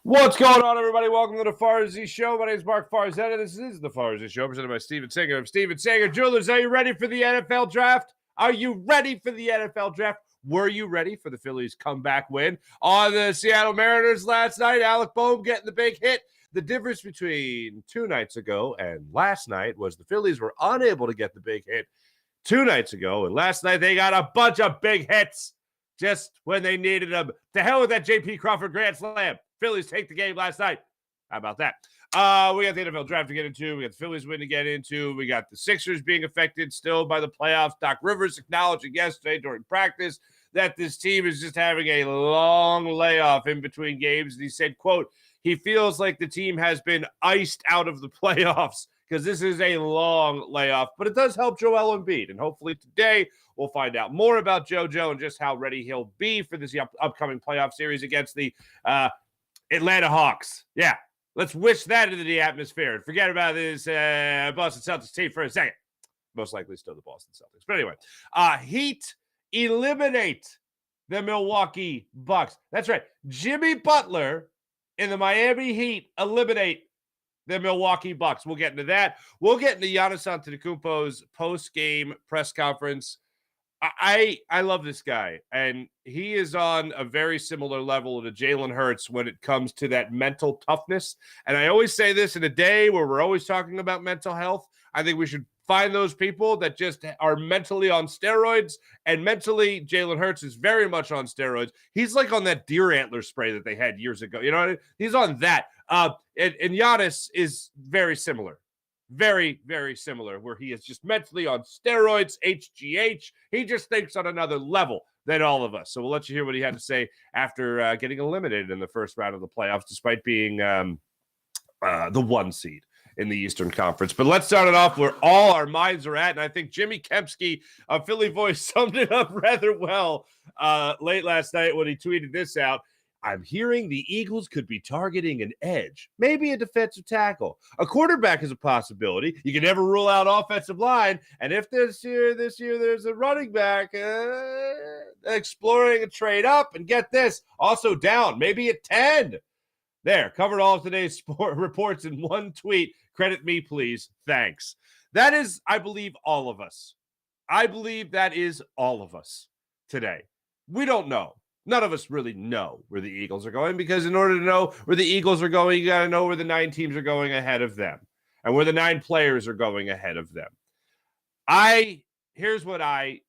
What's going on, everybody? Welcome to the Farzy Show. My name is Mark Farzetta. This is the Farzy Show, presented by Steven Singer of Steven Singer Jewelers. Are you ready for the NFL Draft? Are you ready for the NFL Draft? Were you ready for the Phillies comeback win on the Seattle Mariners last night? Alec Bohm getting the big hit. The difference between 2 nights ago and last night was the Phillies were unable to get the big hit 2 nights ago, and last night they got a bunch of big hits just when they needed them. To hell with that J.P. Crawford grand slam. Phillies take the game last night. How about that? We got the NFL draft to get into. We got the Phillies win to get into. We got the Sixers being affected still by the playoffs. Doc Rivers acknowledging yesterday during practice that this team is just having a long layoff in between games. And he said, quote, he feels like the team has been iced out of the playoffs because this is a long layoff. But it does help Joel Embiid. And hopefully today we'll find out more about JoJo and just how ready he'll be for this upcoming playoff series against the Atlanta Hawks. Yeah, let's wish that into the atmosphere and forget about this Boston Celtics team for a second. Most likely still the Boston Celtics. But anyway, Heat eliminate the Milwaukee Bucks. That's right. Jimmy Butler and the Miami Heat eliminate the Milwaukee Bucks. We'll get into that. We'll get into Giannis Antetokounmpo's post-game press conference. I love this guy, and he is on a very similar level to Jalen Hurts when it comes to that mental toughness. And I always say this in a day where we're always talking about mental health. I think we should find those people that just are mentally on steroids, and mentally Jalen Hurts is very much on steroids. He's like on that deer antler spray that they had years ago. You know what I mean? He's on that. And Giannis is very similar. Very, very similar, where he is just mentally on steroids, HGH. He just thinks on another level than all of us. So we'll let you hear what he had to say after getting eliminated in the first round of the playoffs, despite being the 1 seed in the Eastern Conference. But let's start it off where all our minds are at. And I think Jimmy Kempski of Philly Voice summed it up rather well late last night when he tweeted this out. I'm hearing the Eagles could be targeting an edge, maybe a defensive tackle. A quarterback is a possibility. You can never rule out offensive line. And if this year there's a running back exploring a trade up, and get this, also down, maybe at 10. There, covered all of today's sport reports in one tweet. Credit me, please. Thanks. That is, I believe, all of us. I believe that is all of us today. We don't know. None of us really know where the Eagles are going, because in order to know where the Eagles are going, you got to know where the 9 teams are going ahead of them and where the 9 players are going ahead of them. Here's what I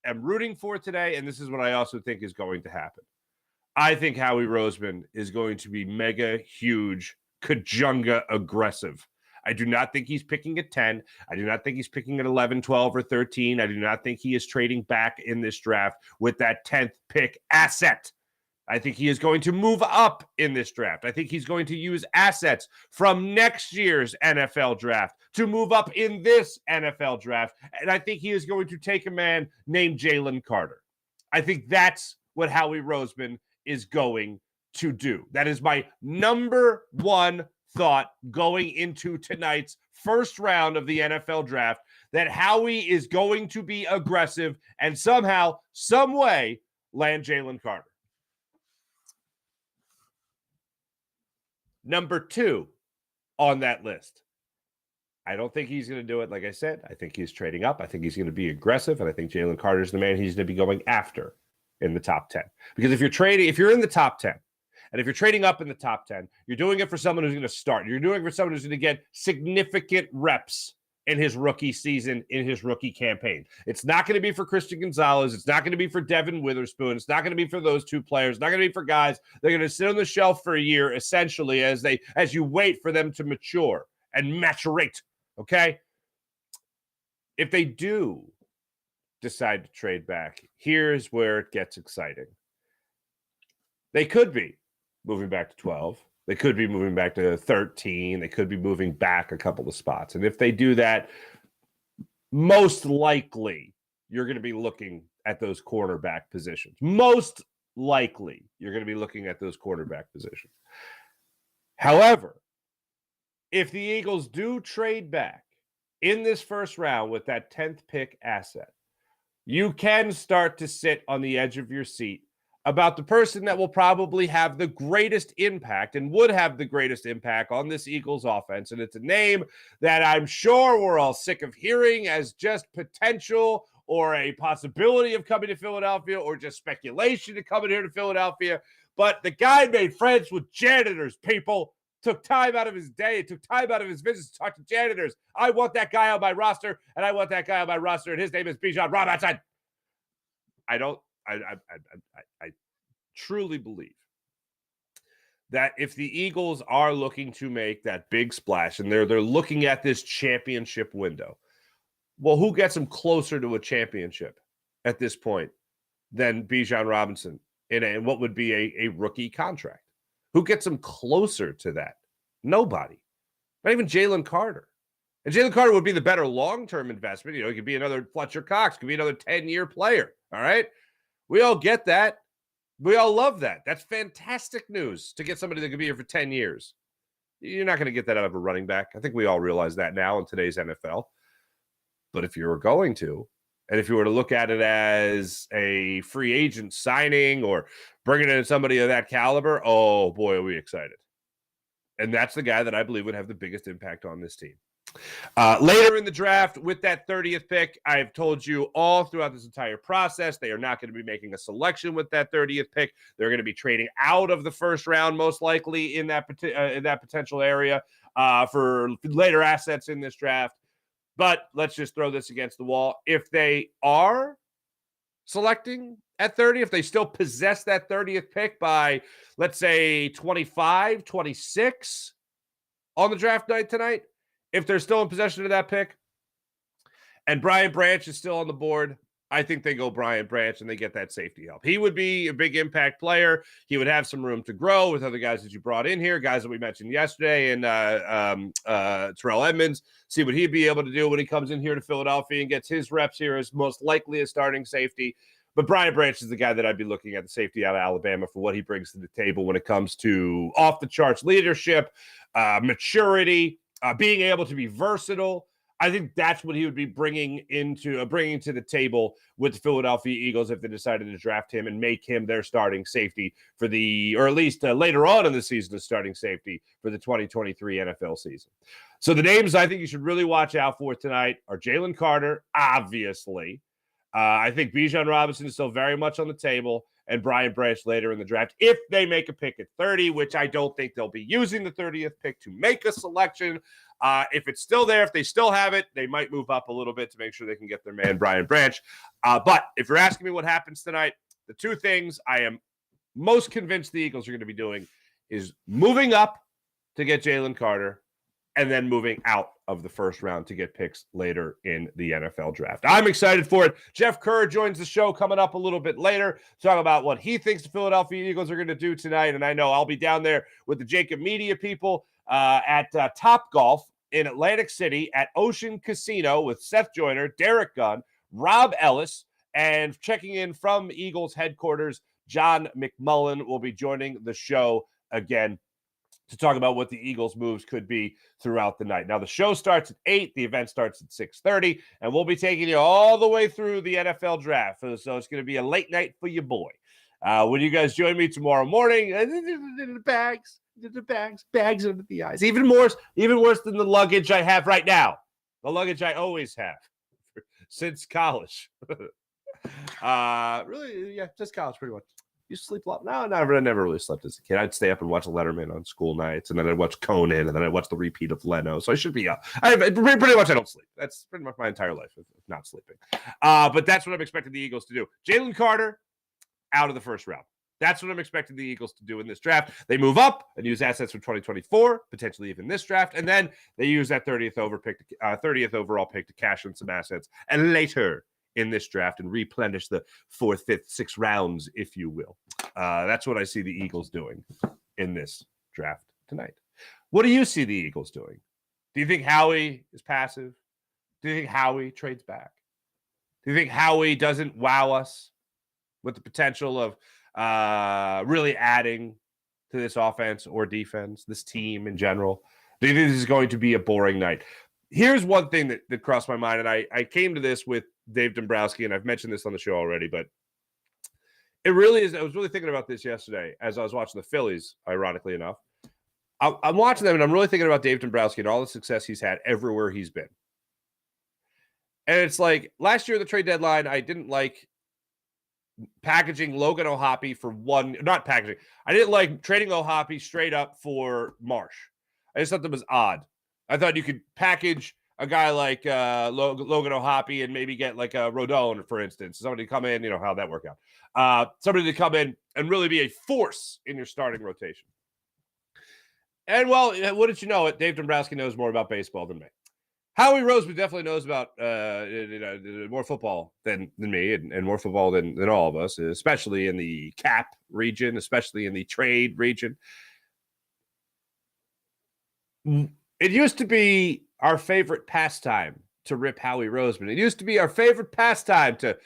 am rooting for today, and this is what I also think is going to happen. I think Howie Roseman is going to be mega, huge, Kajunga aggressive. I do not think he's picking at 10. I do not think he's picking at 11, 12, or 13. I do not think he is trading back in this draft with that 10th pick asset. I think he is going to move up in this draft. I think he's going to use assets from next year's NFL draft to move up in this NFL draft. And I think he is going to take a man named Jalen Carter. I think that's what Howie Roseman is going to do. That is my number one thought going into tonight's first round of the NFL draft, that Howie is going to be aggressive and somehow, some way, land Jalen Carter. Number 2 on that list. I don't think he's going to do it. Like I said, I think he's trading up. I think he's going to be aggressive, and I think Jalen Carter is the man he's going to be going after in the top 10. Because if you're in the top 10, and if you're trading up in the top 10, you're doing it for someone who's going to start. You're doing it for someone who's going to get significant reps in his rookie season, in his rookie campaign. It's not going to be for Christian Gonzalez. It's not going to be for Devin Witherspoon. It's not going to be for those 2 players. It's not going to be for guys. They're going to sit on the shelf for a year, essentially, as you wait for them to mature and maturate, okay? If they do decide to trade back, here's where it gets exciting. They could be moving back to 12. They could be moving back to 13. They could be moving back a couple of spots. And if they do that, most likely you're going to be looking at those quarterback positions. Most likely you're going to be looking at those quarterback positions. However, if the Eagles do trade back in this first round with that 10th pick asset, you can start to sit on the edge of your seat about the person that will probably have the greatest impact and would have the greatest impact on this Eagles offense. And it's a name that I'm sure we're all sick of hearing as just potential or a possibility of coming to Philadelphia or just speculation to coming here to Philadelphia. But the guy made friends with janitors, people. Took time out of his day, took time out of his visits to talk to janitors. I want that guy on my roster, and I want that guy on my roster, and his name is Bijan Robinson. I truly believe that if the Eagles are looking to make that big splash and they're looking at this championship window, well, who gets them closer to a championship at this point than Bijan Robinson in what would be a rookie contract? Who gets them closer to that? Nobody. Not even Jalen Carter. And Jalen Carter would be the better long-term investment. He could be another Fletcher Cox, could be another 10-year player. All right? We all get that. We all love that. That's fantastic news to get somebody that could be here for 10 years. You're not going to get that out of a running back. I think we all realize that now in today's NFL. But if you were going to, and if you were to look at it as a free agent signing or bringing in somebody of that caliber, oh boy, are we excited. And that's the guy that I believe would have the biggest impact on this team. Later in the draft, with that 30th pick, I've told you all throughout this entire process, they are not going to be making a selection with that 30th pick. They're going to be trading out of the first round, most likely in that potential area for later assets in this draft. But let's just throw this against the wall. If they are selecting at 30, if they still possess that 30th pick by, let's say, 25, 26 on the draft night tonight, if they're still in possession of that pick and Brian Branch is still on the board, I think they go Brian Branch and they get that safety help. He would be a big impact player. He would have some room to grow with other guys that you brought in here, guys that we mentioned yesterday, and Terrell Edmonds, see what he'd be able to do when he comes in here to Philadelphia and gets his reps here as most likely a starting safety. But Brian Branch is the guy that I'd be looking at, the safety out of Alabama, for what he brings to the table when it comes to off-the-charts leadership, maturity, being able to be versatile. I think that's what he would be bringing to the table with the Philadelphia Eagles if they decided to draft him and make him their starting safety or at least later on in the season, the starting safety for the 2023 NFL season. So the names I think you should really watch out for tonight are Jalen Carter, obviously. I think Bijan Robinson is still very much on the table, and Brian Branch later in the draft, if they make a pick at 30, which I don't think they'll be using the 30th pick to make a selection. If it's still there, if they still have it, they might move up a little bit to make sure they can get their man, Brian Branch. But if you're asking me what happens tonight, the two things I am most convinced the Eagles are going to be doing is moving up to get Jalen Carter and then moving out of the first round to get picks later in the NFL draft. I'm excited for it. Jeff Kerr joins the show coming up a little bit later to talk about what he thinks the Philadelphia Eagles are going to do tonight. And I know I'll be down there with the Jacob Media people at Top Golf in Atlantic City at Ocean Casino with Seth Joyner, Derek Gunn, Rob Ellis, and checking in from Eagles headquarters, John McMullen will be joining the show again to talk about what the Eagles' moves could be throughout the night. Now, the show starts at 8. The event starts at 6:30, and we'll be taking you all the way through the NFL draft. So it's going to be a late night for your boy. When you guys join me tomorrow morning, bags under the eyes. Even worse than the luggage I have right now. The luggage I always have since college. Really, yeah, just college pretty much. You sleep a lot? No, I never really slept as a kid. I'd stay up and watch Letterman on school nights, and then I'd watch Conan, and then I'd watch the repeat of Leno. So I should be up. Pretty much I don't sleep. That's pretty much my entire life of not sleeping. But that's what I'm expecting the Eagles to do. Jalen Carter, out of the first round. That's what I'm expecting the Eagles to do in this draft. They move up and use assets from 2024, potentially even this draft, and then they use that 30th overall pick to cash in some assets, and later in this draft and replenish the 4th, 5th, 6th rounds, if you will. That's what I see the Eagles doing in this draft tonight. What do you see the Eagles doing? Do you think Howie is passive? Do you think Howie trades back? Do you think Howie doesn't wow us with the potential of really adding to this offense or defense, this team in general? Do you think this is going to be a boring night? Here's one thing that crossed my mind, and I came to this with Dave Dombrowski, and I've mentioned this on the show already, but It really is. I was really thinking about this yesterday as I was watching the Phillies, ironically enough. I'm watching them, and I'm really thinking about Dave Dombrowski and all the success he's had everywhere he's been. And it's like last year, the trade deadline, I didn't like packaging Logan O'Hoppe for not packaging. I didn't like trading O'Hoppe straight up for Marsh. I just thought that was odd. I thought you could package a guy like Logan O'Hoppe and maybe get like a Rodon, for instance. Somebody to come in, how'd that work out? Somebody to come in and really be a force in your starting rotation. And, well, wouldn't you know it, Dave Dombrowski knows more about baseball than me. Howie Roseman definitely knows about more football than me and more football than all of us, especially in the cap region, especially in the trade region. It used to be our favorite pastime to rip Howie Roseman. It used to be our favorite pastime to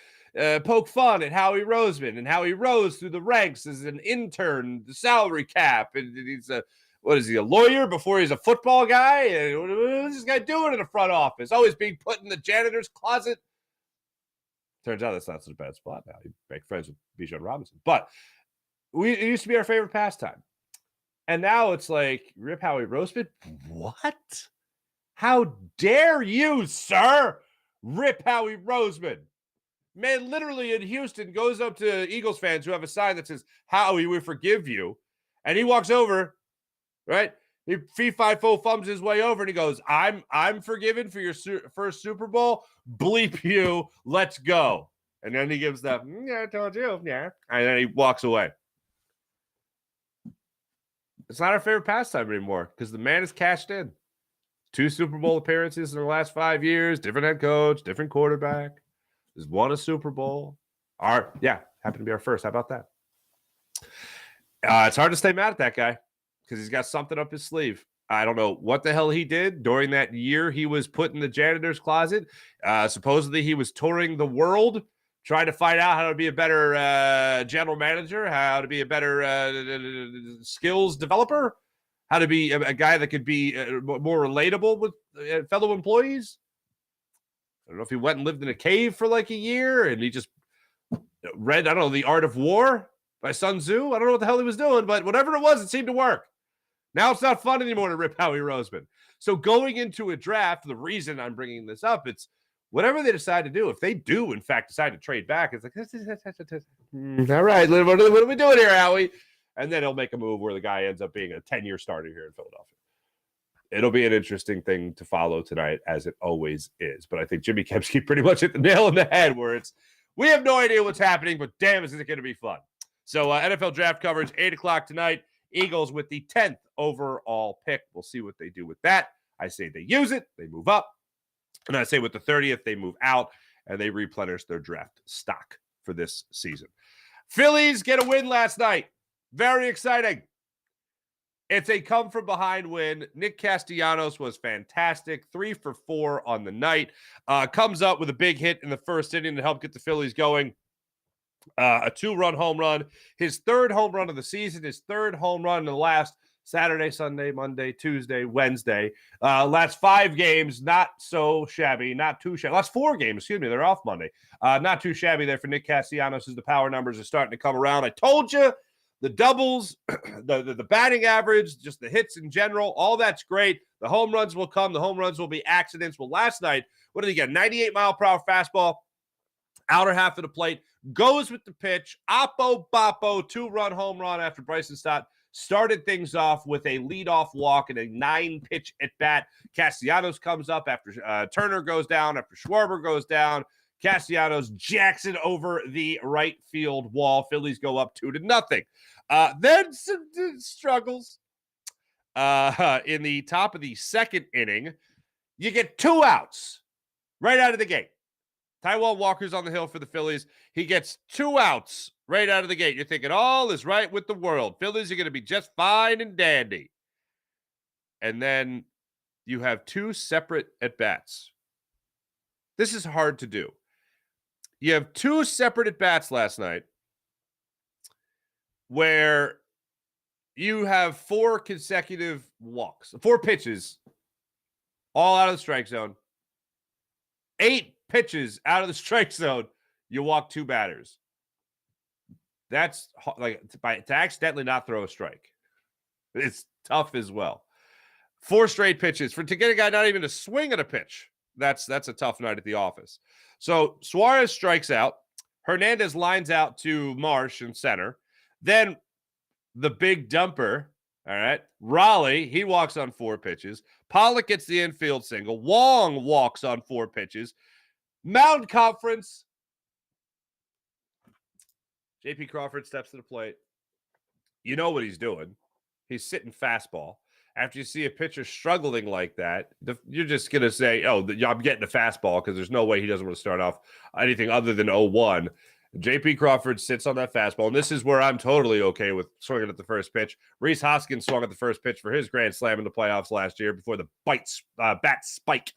poke fun at Howie Roseman and how he rose through the ranks as an intern, the salary cap, and he's what is he, a lawyer before he's a football guy? What is this guy doing in the front office? Always being put in the janitor's closet. Turns out that's not such a bad spot now. You make friends with Bijan Robinson. But it used to be our favorite pastime. And now it's like, rip Howie Roseman? What? How dare you, sir? Rip Howie Roseman. Man, literally in Houston, goes up to Eagles fans who have a sign that says, Howie, we forgive you. And he walks over, right? He fee-fi-fo-fums his way over and he goes, I'm forgiven for your first Super Bowl. Bleep you. Let's go. And then he gives that, yeah, I told you. Yeah. And then he walks away. It's not our favorite pastime anymore because the man is cashed in. 2 Super Bowl appearances in the last 5 years, different head coach, different quarterback. Has won a Super Bowl. Happened to be our first. How about that? It's hard to stay mad at that guy because he's got something up his sleeve. I don't know what the hell he did during that year he was put in the janitor's closet. Supposedly he was touring the world trying to find out how to be a better general manager, how to be a better skills developer, how to be a guy that could be more relatable with fellow employees. I don't know if he went and lived in a cave for like a year and he just read, I don't know, The Art of War by Sun Tzu. I don't know what the hell he was doing, but whatever it was, it seemed to work. Now it's not fun anymore to rip Howie Roseman. So going into a draft, the reason I'm bringing this up, it's whatever they decide to do. If they do, in fact, decide to trade back, it's like, all right, what are we doing here, Howie? And then he'll make a move where the guy ends up being a 10-year starter here in Philadelphia. It'll be an interesting thing to follow tonight, as it always is. But I think Jimmy Kempski pretty much hit the nail on the head where it's, we have no idea what's happening, but damn, is it going to be fun. So NFL draft coverage, 8 o'clock tonight. Eagles with the 10th overall pick. We'll see what they do with that. I say they use it, they move up. And I say with the 30th, they move out and they replenish their draft stock for this season. Phillies get a win last night. Very exciting. It's a come-from-behind win. Nick Castellanos was fantastic. 3 for 4 on the night. Comes up with a big hit in the first inning to help get the Phillies going. A 2-run home run. His 3rd home run of the season. His 3rd home run in the last Saturday, Sunday, Monday, Tuesday, Wednesday. Last 5 games, not so shabby. Not too shabby. Last 4 games, excuse me. They're off Monday. Not too shabby there for Nick Castellanos as the power numbers are starting to come around. I told you. The doubles, the batting average, just the hits in general, all that's great. The home runs will come. The home runs will be accidents. Well, last night, what did he get? 98-mile-per-hour fastball, outer half of the plate, goes with the pitch. Oppo Boppo, 2-run home run after Bryson Stott started things off with a leadoff walk and a 9-pitch at-bat. Castellanos comes up after Turner goes down, after Schwarber goes down. Castellanos jacks it over the right field wall. Phillies go up 2-0. Then some struggles. In the top of the 2nd inning, you get 2 outs right out of the gate. Taijuan Walker's on the hill for the Phillies. He gets 2 outs right out of the gate. You're thinking all is right with the world. Phillies are going to be just fine and dandy. And then you have 2 separate at-bats. This is hard to do. You have 2 separate at-bats last night where you have 4 consecutive walks, 4 pitches, all out of the strike zone. 8 pitches out of the strike zone, you walk 2 batters. That's like to accidentally not throw a strike. It's tough as well. 4 straight pitches to get a guy not even to swing at a pitch. That's a tough night at the office. So Suarez strikes out. Hernandez lines out to Marsh in center. Then the big dumper, all right, Raleigh, he walks on 4 pitches. Pollock gets the infield single. Wong walks on 4 pitches. Mound Conference. J.P. Crawford steps to the plate. You know what he's doing. He's sitting fastball. After you see a pitcher struggling like that, you're just going to say, oh, I'm getting a fastball because there's no way he doesn't want to start off anything other than 0-1. J.P. Crawford sits on that fastball, and this is where I'm totally okay with swinging at the first pitch. Rhys Hoskins swung at the first pitch for his grand slam in the playoffs last year before the bat spike.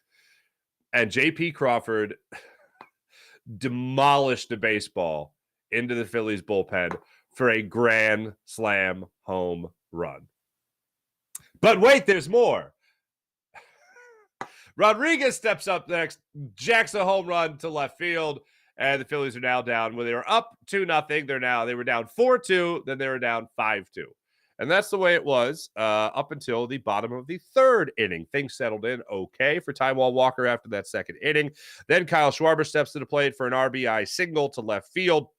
And J.P. Crawford demolished the baseball into the Phillies bullpen for a grand slam home run. But wait, there's more. Rodriguez steps up next, jacks a home run to left field, and the Phillies are now down. When they were up 2-0, they were down 4-2, then they were down 5-2. And that's the way it was up until the bottom of the 3rd inning. Things settled in okay for Taijuan Walker after that 2nd inning. Then Kyle Schwarber steps to the plate for an RBI single to left field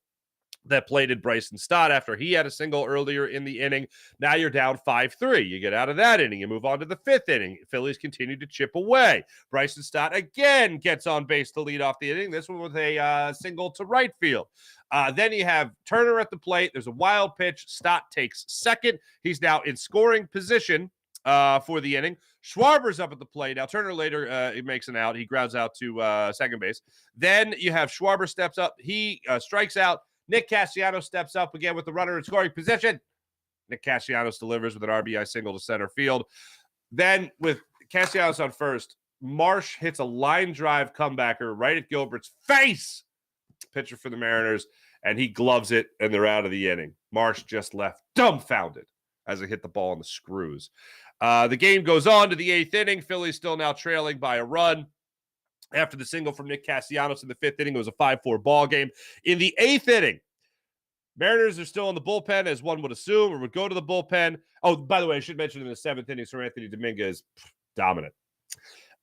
that plated Bryson Stott after he had a single earlier in the inning. Now you're down 5-3. You get out of that inning. You move on to the 5th inning. Phillies continue to chip away. Bryson Stott again gets on base to lead off the inning, this one with a single to right field. Then you have Turner at the plate. There's a wild pitch. Stott takes second. He's now in scoring position for the inning. Schwarber's up at the plate. Now Turner later he makes an out. He grounds out to second base. Then you have Schwarber steps up. He strikes out. Nick Castellanos steps up again with the runner in scoring position. Nick Castellanos delivers with an RBI single to center field. Then with Castellanos on first, Marsh hits a line drive comebacker right at Gilbert's face. Pitcher for the Mariners, and he gloves it, and they're out of the inning. Marsh just left dumbfounded as it hit the ball on the screws. The game goes on to the 8th inning. Phillies still now trailing by a run. After the single from Nick Castellanos in the 5th inning, it was a 5-4 ball game. In the 8th inning, Mariners are still in the bullpen, as one would assume, or would go to the bullpen. Oh, by the way, I should mention in the 7th inning, Sir Anthony Dominguez, dominant.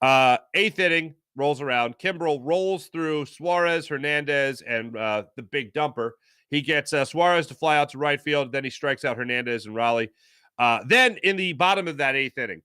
8th inning rolls around. Kimbrel rolls through Suarez, Hernandez, and the big dumper. He gets Suarez to fly out to right field. Then he strikes out Hernandez and Raleigh. Then in the bottom of that 8th inning,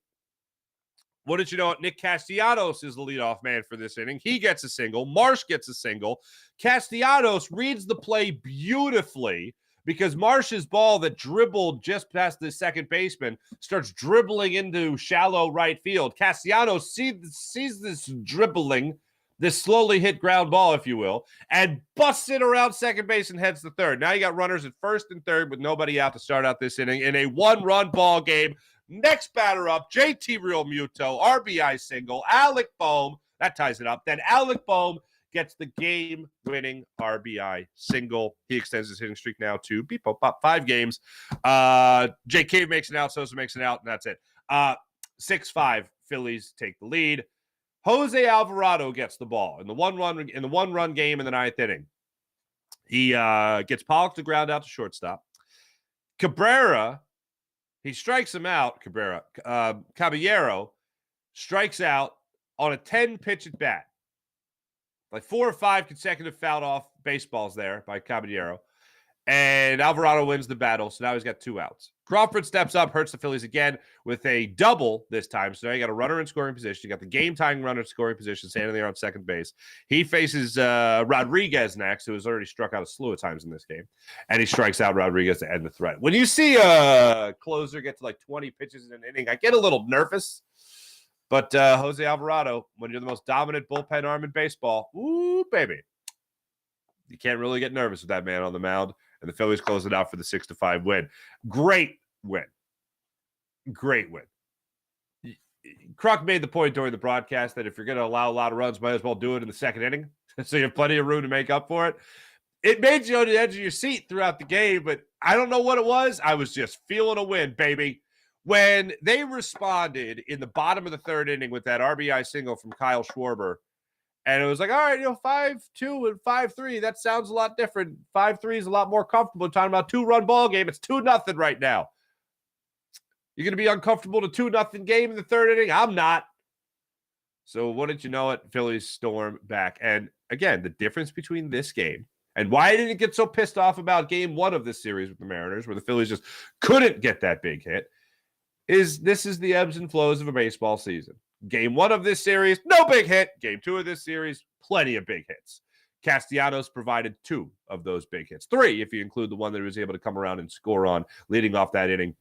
what did you know? Nick Castellanos is the leadoff man for this inning. He gets a single. Marsh gets a single. Castellanos reads the play beautifully because Marsh's ball that dribbled just past the second baseman starts dribbling into shallow right field. Castellanos sees this dribbling, this slowly hit ground ball, if you will, and busts it around second base and heads to third. Now you got runners at first and third with nobody out to start out this inning in a 1-run ball game. Next batter up, JT Realmuto, RBI single. Alec Bohm, that ties it up. Then Alec Bohm gets the game-winning RBI single. He extends his hitting streak now to 5 games. JK makes an out, Sosa makes an out, and that's it. 6-5, Phillies take the lead. Jose Alvarado gets the ball in the one-run game in the 9th inning. He gets Pollock to ground out to shortstop. Cabrera, he strikes him out. Caballero strikes out on a 10-pitch at bat. Like 4 or 5 consecutive fouled off baseballs there by Caballero. And Alvarado wins the battle, so now he's got 2 outs. Crawford steps up, hurts the Phillies again with a double this time. So now you got a runner in scoring position. You got the game-tying runner in scoring position standing there on second base. He faces Rodriguez next, who has already struck out a slew of times in this game. And he strikes out Rodriguez to end the threat. When you see a closer get to like 20 pitches in an inning, I get a little nervous. But Jose Alvarado, when you're the most dominant bullpen arm in baseball, ooh, baby. You can't really get nervous with that man on the mound. And the Phillies close it out for the 6-5 win. Great win. Kruk made the point during the broadcast that if you're going to allow a lot of runs, might as well do it in the 2nd inning. So you have plenty of room to make up for it. It made you on the edge of your seat throughout the game, but I don't know what it was. I was just feeling a win, baby. When they responded in the bottom of the 3rd inning with that RBI single from Kyle Schwarber, And it was like, all right, 5-2 and 5-3. That sounds a lot different. 5-3 is a lot more comfortable. Talking about 2-run ball game. It's 2-0 right now. You're going to be uncomfortable to 2-0 game in the third inning? I'm not. So wouldn't you know it, Phillies storm back. And again, the difference between this game and why I didn't get so pissed off about game 1 of this series with the Mariners, where the Phillies just couldn't get that big hit, is this is the ebbs and flows of a baseball season. Game 1 of this series, no big hit. Game 2 of this series, plenty of big hits. Castellanos provided 2 of those big hits. 3, if you include the one that he was able to come around and score on, leading off that inning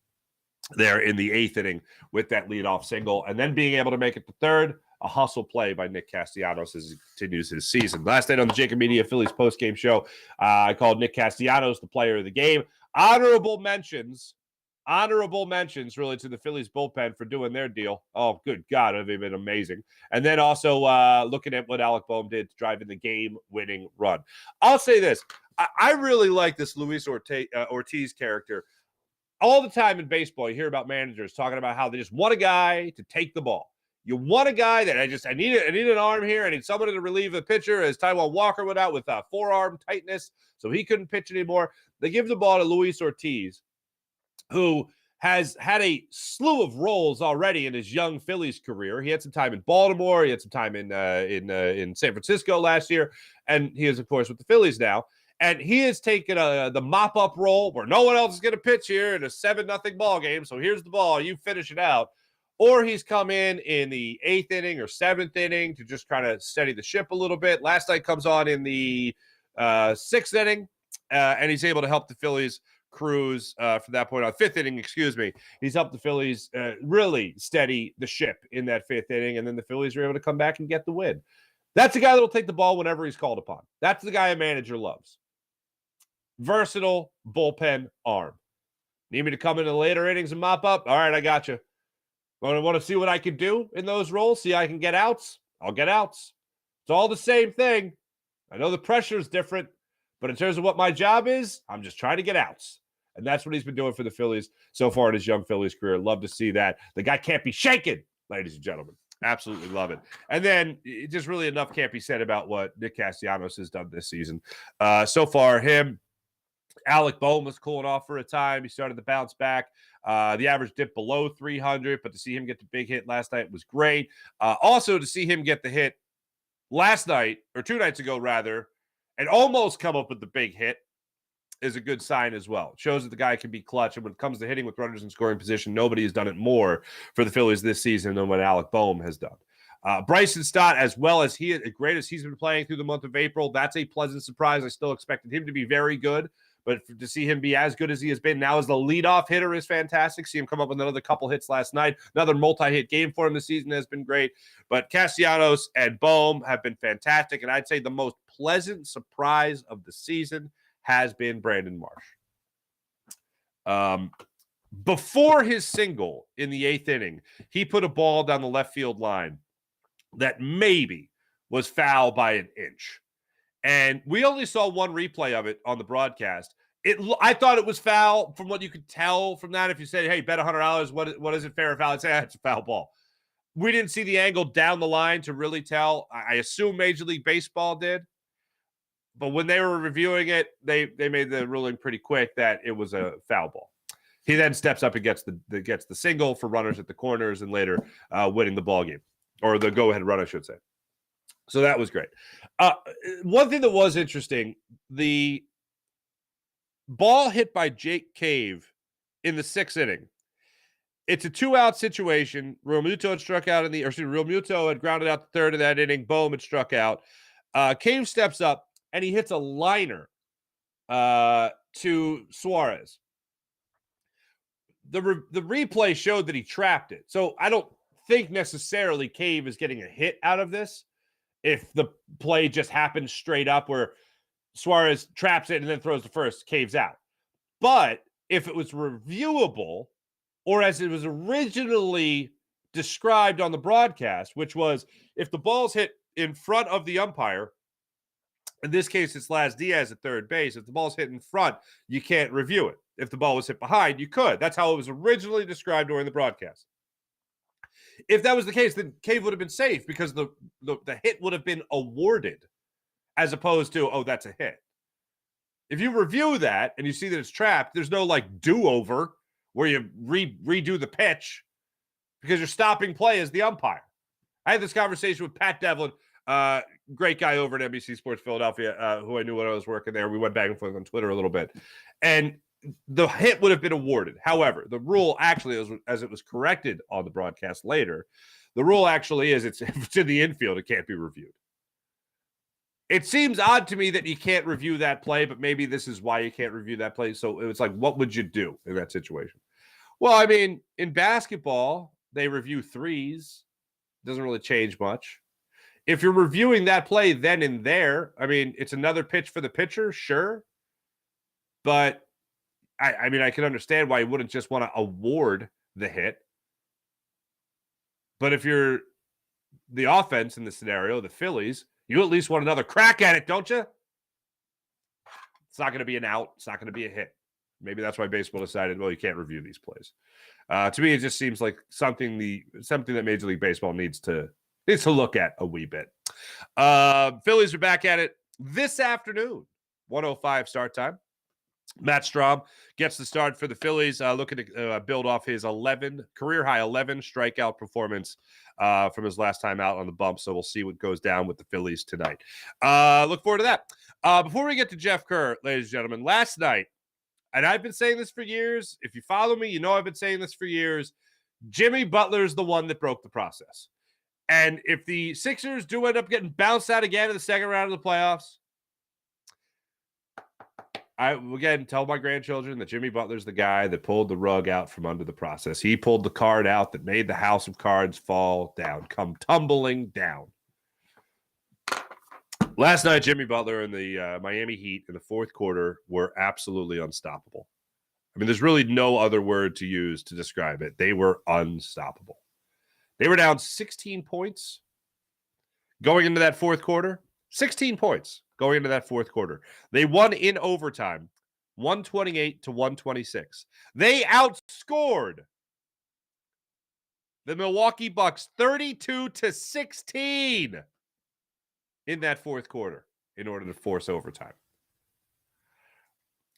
there in the 8th inning with that leadoff single, and then being able to make it the third. A hustle play by Nick Castellanos as he continues his season. Last night on the Jacob Media Phillies postgame show, I called Nick Castellanos the player of the game. Honorable mentions really to the Phillies bullpen for doing their deal. Oh, good God, have they been amazing. And then also looking at what Alec Bohm did to drive in the game-winning run. I'll say this. I really like this Luis Ortiz character. All the time in baseball, you hear about managers talking about how they just want a guy to take the ball. You want a guy that I need an arm here. I need someone to relieve the pitcher as Taijuan Walker went out with forearm tightness, so he couldn't pitch anymore. They give the ball to Luis Ortiz, who has had a slew of roles already in his young Phillies career. He had some time in Baltimore. He had some time in San Francisco last year, and he is, of course, with the Phillies now. And he has taken the mop-up role where no one else is going to pitch here in a 7-0 ball game. So here's the ball. You finish it out. Or he's come in the 8th inning or 7th inning to just kind of steady the ship a little bit. Last night comes on in the 6th inning, and he's able to help the Phillies cruise from that point on. 5th inning, excuse me. He's helped the Phillies really steady the ship in that 5th inning, and then the Phillies are able to come back and get the win. That's the guy that will take the ball whenever he's called upon. That's the guy a manager loves. Versatile bullpen arm. Need me to come into the later innings and mop up? All right, I got you. Want to see what I can do in those roles? See how I can get outs? I'll get outs. It's all the same thing. I know the pressure is different, but in terms of what my job is, I'm just trying to get outs. And that's what he's been doing for the Phillies so far in his young Phillies career. Love to see that. The guy can't be shaken, ladies and gentlemen. Absolutely love it. And then just really enough can't be said about what Nick Castellanos has done this season. So far, Alec Bohm was cooling off for a time. He started to bounce back. The average dipped below 300, but to see him get the big hit last night was great. Also, to see him get the hit last night, or 2 nights ago, rather, and almost come up with the big hit is a good sign as well. It shows that the guy can be clutch. And when it comes to hitting with runners in scoring position, nobody has done it more for the Phillies this season than what Alec Bohm has done. Bryson Stott, as well as great as he's been playing through the month of April, that's a pleasant surprise. I still expected him to be very good. But to see him be as good as he has been now as the leadoff hitter is fantastic. See him come up with another couple hits last night. Another multi-hit game for him this season has been great. But Castellanos and Bohm have been fantastic. And I'd say the most pleasant surprise of the season has been Brandon Marsh. Before his single in the 8th inning, he put a ball down the left field line that maybe was foul by an inch. And we only saw one replay of it on the broadcast. I thought it was foul from what you could tell from that. If you say, hey, bet $100, what is it, fair or foul? I'd say it's a foul ball. We didn't see the angle down the line to really tell. I assume Major League Baseball did. But when they were reviewing it, they made the ruling pretty quick that it was a foul ball. He then steps up and gets the single for runners at the corners and later winning the ball game, or the go-ahead run, I should say. So that was great. One thing that was interesting, the ball hit by Jake Cave in the 6th inning. It's a 2-out situation. Realmuto had struck out Realmuto had grounded out the 3rd of that inning. Bohm had struck out. Cave steps up and he hits a liner to Suarez. The replay showed that he trapped it. So I don't think necessarily Cave is getting a hit out of this. If the play just happens straight up where Suarez traps it and then throws the first, Cave's out. But if it was reviewable, or as it was originally described on the broadcast, which was if the ball's hit in front of the umpire, in this case it's Laz Diaz at third base, if the ball's hit in front, you can't review it. If the ball was hit behind, you could. That's how it was originally described during the broadcast. If that was the case, then Cave would have been safe because the hit would have been awarded as opposed to, oh, that's a hit. If you review that and you see that it's trapped, there's no like do-over where you redo the pitch because you're stopping play as the umpire. I had this conversation with Pat Devlin, great guy over at NBC Sports Philadelphia, who I knew when I was working there. We went back and forth on Twitter a little bit. And the hit would have been awarded. However, the rule actually, as it was corrected on the broadcast later, the rule actually is if it's in the infield, it can't be reviewed. It seems odd to me that you can't review that play, but maybe this is why you can't review that play. So it's like, what would you do in that situation? Well, I mean, in basketball, they review threes. Doesn't really change much. If you're reviewing that play then and there, I mean, it's another pitch for the pitcher, sure. But, I mean, I can understand why you wouldn't just want to award the hit. But if you're the offense in the scenario, the Phillies, you at least want another crack at it, don't you? It's not going to be an out. It's not going to be a hit. Maybe that's why baseball decided, well, you can't review these plays. To me, it just seems like something that Major League Baseball needs to look at a wee bit. Phillies are back at it this afternoon, 1:05 start time. Matt Strom gets the start for the Phillies, looking to build off his career-high 11 strikeout performance from his last time out on the bump. So we'll see what goes down with the Phillies tonight. Look forward to that. Before we get to Jeff Kerr, ladies and gentlemen, last night, and I've been saying this for years. If you follow me, you know I've been saying this for years. Jimmy Butler's the one that broke the process. And if the Sixers do end up getting bounced out again in the second round of the playoffs, I, again, tell my grandchildren that Jimmy Butler's the guy that pulled the rug out from under the process. He pulled the card out that made the house of cards fall down, come tumbling down. Last night, Jimmy Butler and the Miami Heat in the fourth quarter were absolutely unstoppable. I mean, there's really no other word to use to describe it. They were unstoppable. They were down 16 points going into that fourth quarter. 16 points going into that fourth quarter. They won in overtime, 128-126. They outscored the Milwaukee Bucks 32-16 in that fourth quarter in order to force overtime.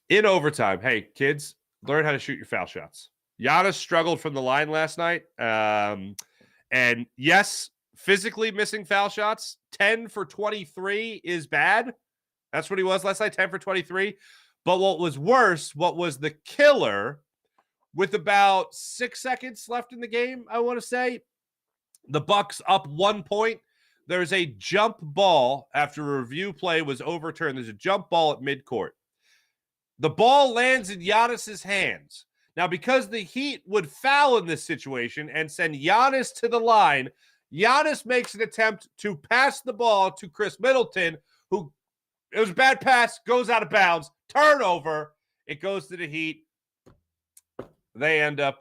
In overtime, hey, kids, learn how to shoot your foul shots. Giannis struggled from the line last night. And yes, physically missing foul shots, 10 for 23 is bad. That's what he was last night, 10 for 23. But what was worse, what was the killer, with about 6 seconds left in the game, I want to say, the Bucks up 1 point. There's a jump ball after a review play was overturned. There's a jump ball at midcourt. The ball lands in Giannis's hands. Now, because the Heat would foul in this situation and send Giannis to the line, Giannis makes an attempt to pass the ball to Chris Middleton, who, it was a bad pass, goes out of bounds, turnover. It goes to the Heat. They end up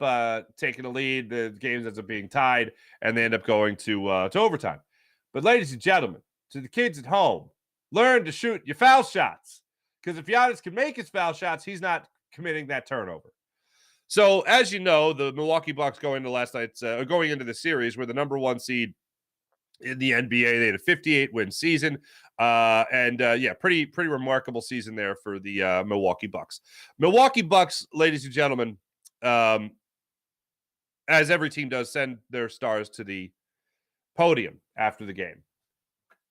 taking the lead. The game ends up being tied, and they end up going to overtime. But ladies and gentlemen, to the kids at home, learn to shoot your foul shots. Because if Giannis can make his foul shots, he's not committing that turnover. So, as you know, the Milwaukee Bucks going into the series were the number one seed in the NBA. They had a 58-win season. Pretty remarkable season there for the Milwaukee Bucks. Milwaukee Bucks, ladies and gentlemen, as every team does, send their stars to the podium after the game.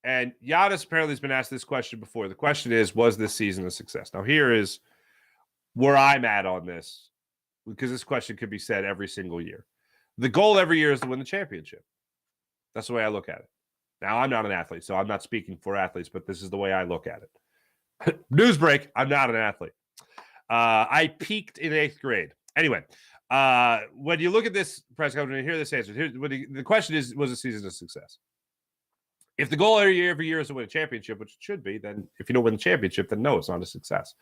And Giannis apparently has been asked this question before. The question is, was this season a success? Now, here is where I'm at on this, because this question could be said every single year. The goal every year is to win the championship. That's the way I look at it. Now, I'm not an athlete, so I'm not speaking for athletes, but this is the way I look at it. News break, I'm not an athlete. I peaked in 8th grade. Anyway, when you look at this press conference and hear this answer, the question is, was the season a success? If the goal every year is to win a championship, which it should be, then if you don't win the championship, then no, it's not a success.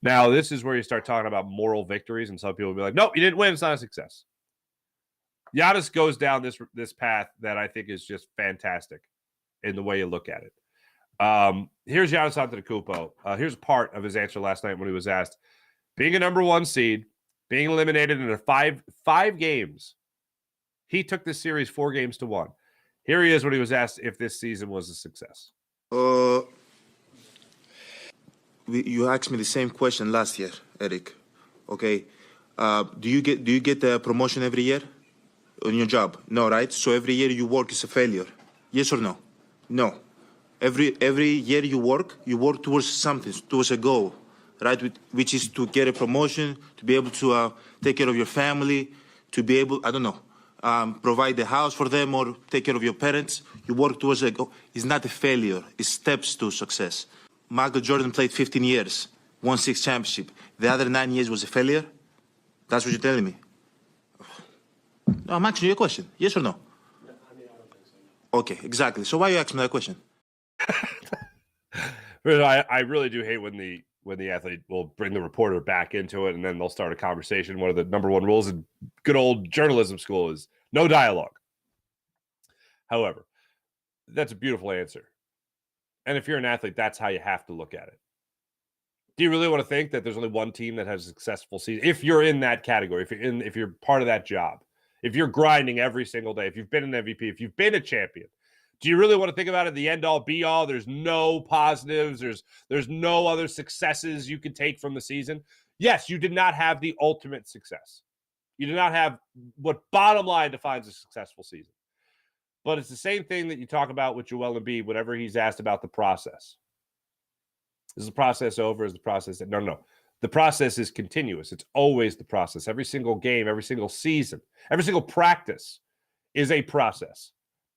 Now, this is where you start talking about moral victories, and some people will be like, nope, you didn't win, it's not a success. Giannis goes down this path that I think is just fantastic in the way you look at it. Here's Giannis Antetokounmpo. Here's part of his answer last night when he was asked, being a number one seed, being eliminated in five games He took this series 4-1. Here he is when he was asked if this season was a success. You asked me the same question last year, Eric. Okay. Do you get the promotion every year on your job? No, right? So every year you work is a failure. Yes or no? No. Every year you work towards something, towards a goal, right? Which is to get a promotion, to be able to take care of your family, to be able, provide the house for them or take care of your parents. You work towards a goal. It's not a failure. It's steps to success. Michael Jordan played 15 years, won 6 championships. The other 9 years was a failure? That's what you're telling me? No, I'm asking you a question. Yes or no? I don't think so. Okay, exactly. So why are you asking me that question? I really do hate when the athlete will bring the reporter back into it and then they'll start a conversation. One of the number one rules in good old journalism school is no dialogue. However, that's a beautiful answer. And if you're an athlete, that's how you have to look at it. Do you really want to think that there's only one team that has a successful season? If you're in that category, if you're part of that job, if you're grinding every single day, if you've been an MVP, if you've been a champion, do you really want to think about it the end all be all? There's no positives. There's no other successes you can take from the season. Yes, you did not have the ultimate success. You did not have what bottom line defines a successful season. But it's the same thing that you talk about with Joel Embiid whenever he's asked about the process. Is the process over? Is the process... No. The process is continuous. It's always the process. Every single game, every single season, every single practice is a process.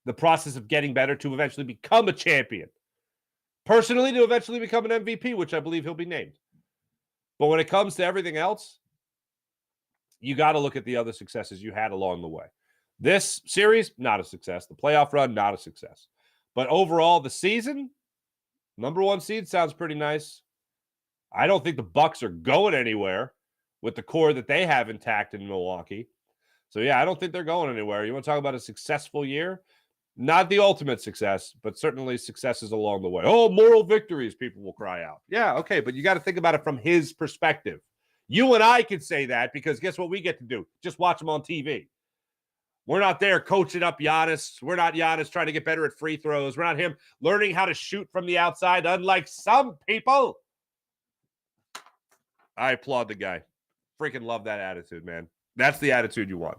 The process of getting better to eventually become a champion. Personally, to eventually become an MVP, which I believe he'll be named. But when it comes to everything else, you got to look at the other successes you had along the way. This series, not a success. The playoff run, not a success. But overall, the season, number 1 seed sounds pretty nice. I don't think the Bucks are going anywhere with the core that they have intact in Milwaukee. So, yeah, I don't think they're going anywhere. You want to talk about a successful year? Not the ultimate success, but certainly successes along the way. Oh, moral victories, people will cry out. Yeah, okay, but you got to think about it from his perspective. You and I could say that because guess what we get to do? Just watch him on TV. We're not there coaching up Giannis. We're not Giannis trying to get better at free throws. We're not him learning how to shoot from the outside, unlike some people. I applaud the guy. Freaking love that attitude, man. That's the attitude you want.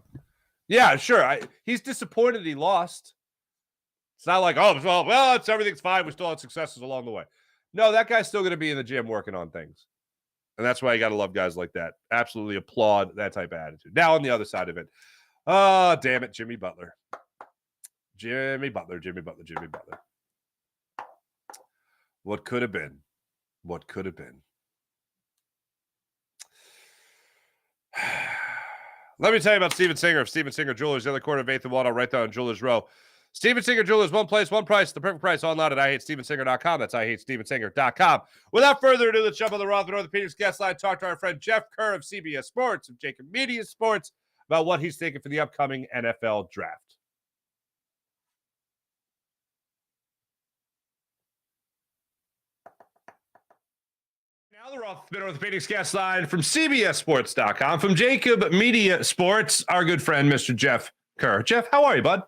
Yeah, sure. He's disappointed he lost. It's not like, everything's fine. We still had successes along the way. No, that guy's still going to be in the gym working on things. And that's why you got to love guys like that. Absolutely applaud that type of attitude. Now, on the other side of it, oh, damn it, Jimmy Butler. Jimmy Butler. What could have been? What could have been? Let me tell you about Steven Singer of Steven Singer Jewelers, the other corner of 8th and Walnut, right there on Jewelers Row. Steven Singer Jewelers, one place, one price, the perfect price online at IHateStevenSinger.com. That's IHateStevenSinger.com. Without further ado, let's jump on the Roth and Orthopedics guest line, talk to our friend Jeff Kerr of CBS Sports, of Jacob Media Sports, about what he's thinking for the upcoming NFL draft. Now the Roth and Orthopedics guest line from CBSSports.com, from Jacob Media Sports, our good friend, Mr. Jeff Kerr. Jeff, how are you, bud?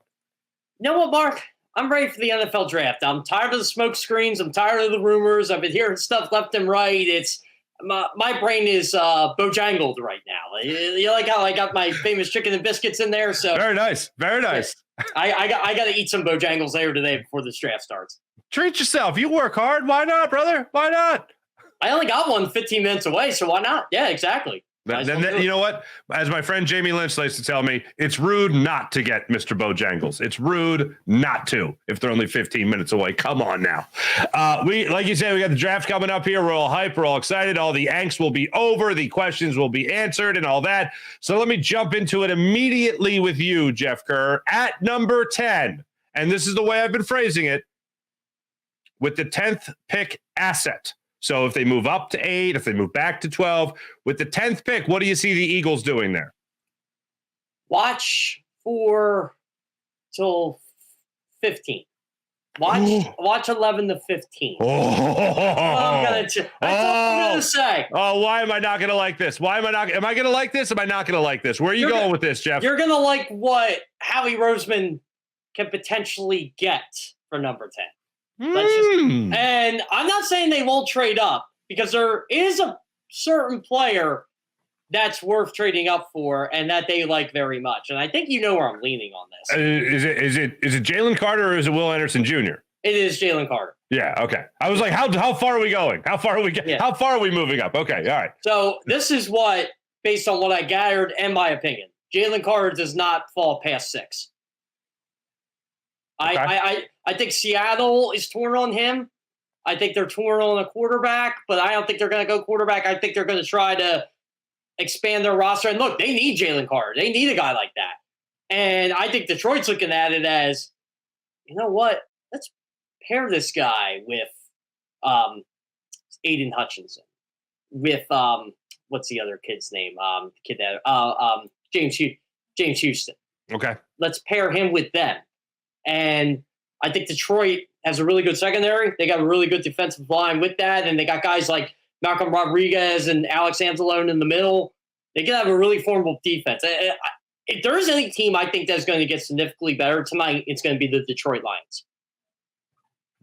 You know what, Mark? I'm ready for the NFL draft. I'm tired of the smoke screens. I'm tired of the rumors. I've been hearing stuff left and right. It's my brain is bojangled right now. You like how I got my famous chicken and biscuits in there? So very nice. I got to eat some Bojangles later today before this draft starts. Treat yourself. You work hard. Why not, brother? Why not? I only got one 15 minutes away, so why not? Yeah, exactly. Then you know what? As my friend Jamie Lynch likes to tell me, it's rude not to get Mr. Bojangles. It's rude not to if they're only 15 minutes away. Come on now. Like you said, we got the draft coming up here. We're all hyped. We're all excited. All the angst will be over. The questions will be answered and all that. So let me jump into it immediately with you, Jeff Kerr, at number 10. And this is the way I've been phrasing it. With the 10th pick asset. So if they move up to 8, if they move back to 12, with the 10th pick, what do you see the Eagles doing there? Watch for till 15. Watch 11 to 15. That's all I'm gonna say. Oh, why am I not gonna like this? Why am I not? Am I gonna like this? Am I not gonna like this? Where are you going with this, Jeff? You're gonna like what Howie Roseman can potentially get for number 10. And I'm not saying they won't trade up because there is a certain player that's worth trading up for and that they like very much. And I think you know where I'm leaning on this. Is it Jalen Carter or is it Will Anderson Jr.? It is Jalen Carter. Yeah. Okay. I was like, how far are we going? How far are we moving up? Okay. All right. So this is what, based on what I gathered and my opinion, Jalen Carter does not fall past 6. Okay. I think Seattle is torn on him. I think they're torn on a quarterback, but I don't think they're going to go quarterback. I think they're going to try to expand their roster. And look, they need Jalen Carter. They need a guy like that. And I think Detroit's looking at it as, you know what? Let's pair this guy with Aiden Hutchinson, with what's the other kid's name? James Houston. Okay. Let's pair him with them. And I think Detroit has a really good secondary. They got a really good defensive line with that. And they got guys like Malcolm Rodriguez and Alex Anzalone in the middle. They can have a really formidable defense. If there is any team I think that's going to get significantly better tonight, it's going to be the Detroit Lions.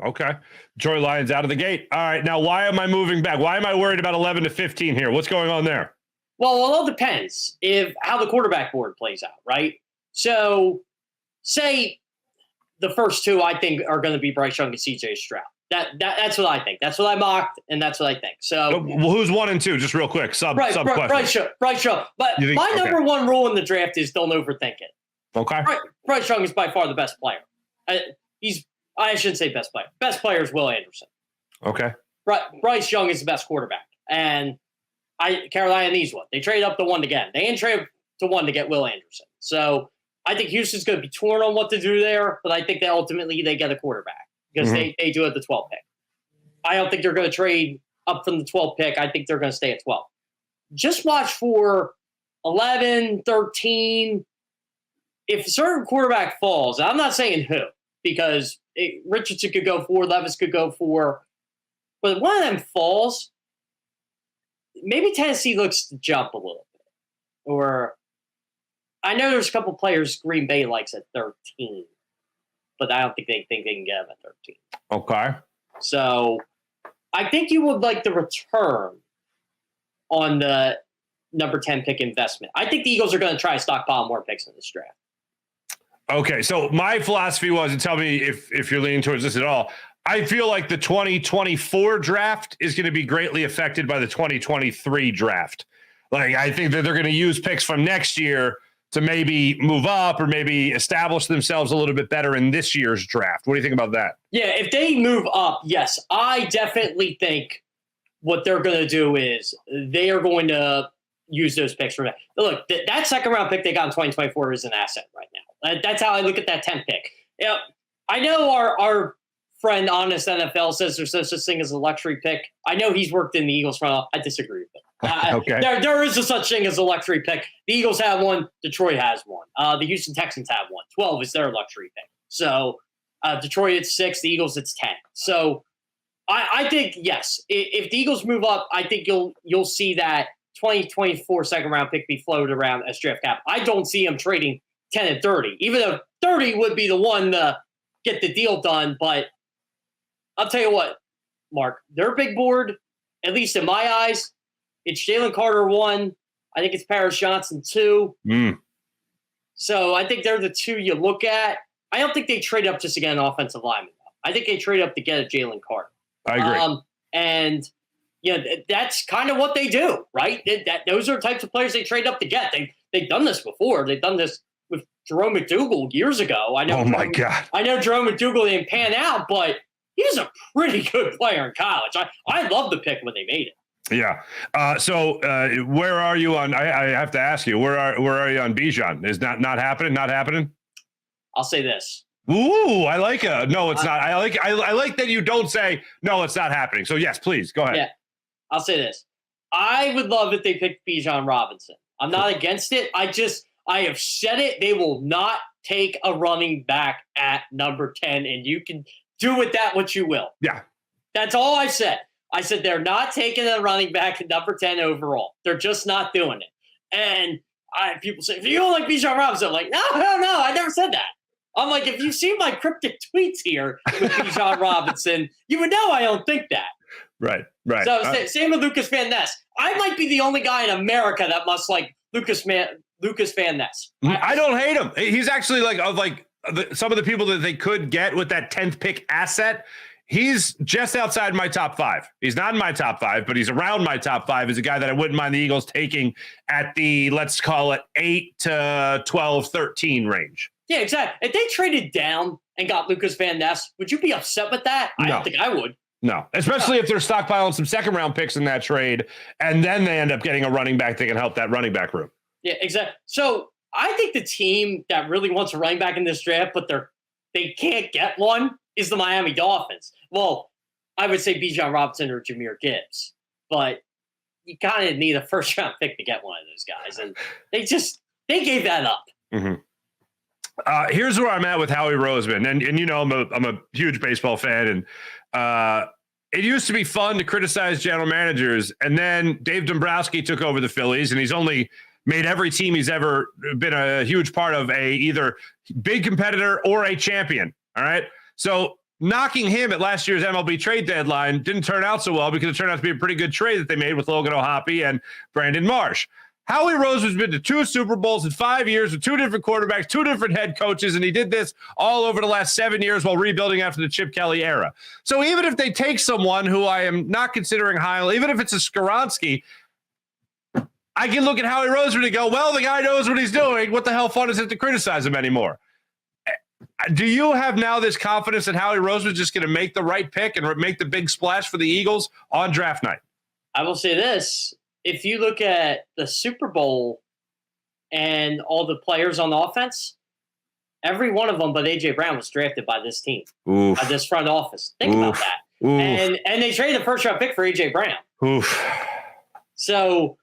Okay. Detroit Lions out of the gate. All right. Now, why am I moving back? Why am I worried about 11 to 15 here? What's going on there? Well, it all depends how the quarterback board plays out, right? So, say the first two I think are going to be Bryce Young and C.J. Stroud. That's what I think. That's what I mocked, and that's what I think. So, well, who's 1 and 2? Just real quick. Sub question. Bryce Young. But my number one rule in the draft is don't overthink it. Okay. Bryce Young is by far the best player. I shouldn't say best player. Best player is Will Anderson. Okay. Bryce Young is the best quarterback, and Carolina needs one. They traded up to 1 to get. They didn't trade to 1 to get Will Anderson. So I think Houston's going to be torn on what to do there, but I think that ultimately they get a quarterback because they do at the 12th pick. I don't think they're going to trade up from the 12th pick. I think they're going to stay at 12. Just watch for 11, 13. If a certain quarterback falls, I'm not saying who, because Richardson could go 4, Levis could go 4, but if one of them falls, maybe Tennessee looks to jump a little bit. Or I know there's a couple players Green Bay likes at 13, but I don't think they think they can get them at 13. Okay. So I think you would like the return on the number 10 pick investment. I think the Eagles are going to try to stockpile more picks in this draft. Okay, so my philosophy was, and tell me if you're leaning towards this at all, I feel like the 2024 draft is going to be greatly affected by the 2023 draft. Like, I think that they're going to use picks from next year to maybe move up or maybe establish themselves a little bit better in this year's draft. What do you think about that? Yeah, if they move up, yes, I definitely think what they're going to do is they are going to use those picks for that. Look, that second round pick they got in 2024 is an asset right now. That's how I look at that 10th pick. Yeah, I know our friend Honest NFL says there's no such thing as a luxury pick. I know he's worked in the Eagles front. I disagree with it. Okay. There is a such thing as a luxury pick. The Eagles have one. Detroit has one. The Houston Texans have one. 12 is their luxury pick. So Detroit it's 6. The Eagles it's 10. So I think yes, if the Eagles move up, I think you'll see that 2024 second round pick be floated around as draft cap. I don't see them trading 10 and 30, even though 30 would be the one to get the deal done. But I'll tell you what, Mark, their big board, at least in my eyes, it's Jalen Carter 1. I think it's Paris Johnson 2. So I think they're the 2 you look at. I don't think they trade up just to get an offensive lineman. I think they trade up to get a Jalen Carter. I agree. And that's kind of what they do, right? Those are the types of players they trade up to get. They've done this before. They've done this with Jerome McDougal years ago. I know. Oh my God! I know Jerome McDougal didn't pan out, but he was a pretty good player in college. I loved the pick when they made it. Yeah. So where are you on? I have to ask you. Where are you on Bijan? Is not happening? Not happening? I'll say this. Ooh, I like it. No, it's not. I like that you don't say no. It's not happening. So yes, please go ahead. Yeah. I'll say this. I would love if they picked Bijan Robinson. I'm not against it. I have said it. They will not take a running back at number 10, and you can do with that what you will. Yeah. That's all I said. I said they're not taking a running back at number 10 overall. They're just not doing it. And people say, if you don't like Bijan Robinson, I'm like, no, I never said that. I'm like, if you see my cryptic tweets here with Bijan Robinson, you would know I don't think that. Right. So same with Lucas Van Ness. I might be the only guy in America that must like Lucas Van Ness. I don't hate him. He's actually some of the people that they could get with that 10th pick asset. He's just outside my top 5. He's not in my top 5, but he's around my top 5. He's a guy that I wouldn't mind the Eagles taking at the, let's call it 8 to 12, 13 range. Yeah, exactly. If they traded down and got Lucas Van Ness, would you be upset with that? I don't think I would. No, especially if they're stockpiling some second-round picks in that trade, and then they end up getting a running back that can help that running back room. Yeah, exactly. So I think the team that really wants a running back in this draft, but they can't get one, is the Miami Dolphins. Well, I would say Bijan Robinson or Jahmyr Gibbs, but you kind of need a first-round pick to get one of those guys, and they gave that up. Mm-hmm. Here's where I'm at with Howie Roseman, and you know I'm a huge baseball fan, and it used to be fun to criticize general managers, and then Dave Dombrowski took over the Phillies, and he's only made every team he's ever been a huge part of a either big competitor or a champion. All right, so knocking him at last year's MLB trade deadline didn't turn out so well because it turned out to be a pretty good trade that they made with Logan O'Hoppe and Brandon Marsh. Howie Roseman's been to 2 Super Bowls in 5 years with 2 different quarterbacks, 2 different head coaches, and he did this all over the last 7 years while rebuilding after the Chip Kelly era. So even if they take someone who I am not considering highly, even if it's a Skoronski, I can look at Howie Roseman and go, well, the guy knows what he's doing. What the hell fun is it to criticize him anymore? Do you have now this confidence that Howie Roseman's just going to make the right pick and make the big splash for the Eagles on draft night? I will say this. If you look at the Super Bowl and all the players on the offense, every one of them but A.J. Brown was drafted by this team, by this front office. Think about that. And they traded the first-round pick for A.J. Brown. So,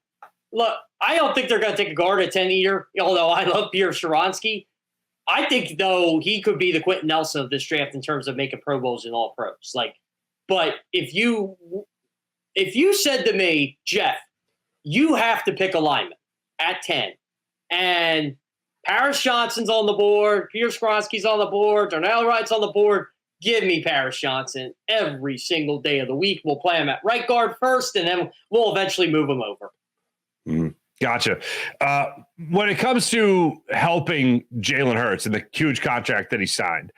look, I don't think they're going to take a guard at 10 either, although I love Pierre Skoronski. I think, though, he could be the Quentin Nelson of this draft in terms of making Pro Bowls and All-Pros. But if you said to me, Jeff, you have to pick a lineman at 10. And Paris Johnson's on the board, Pierre Skoronski's on the board, Darnell Wright's on the board. Give me Paris Johnson every single day of the week. We'll play him at right guard first, and then we'll eventually move him over. Gotcha. When it comes to helping Jalen Hurts and the huge contract that he signed,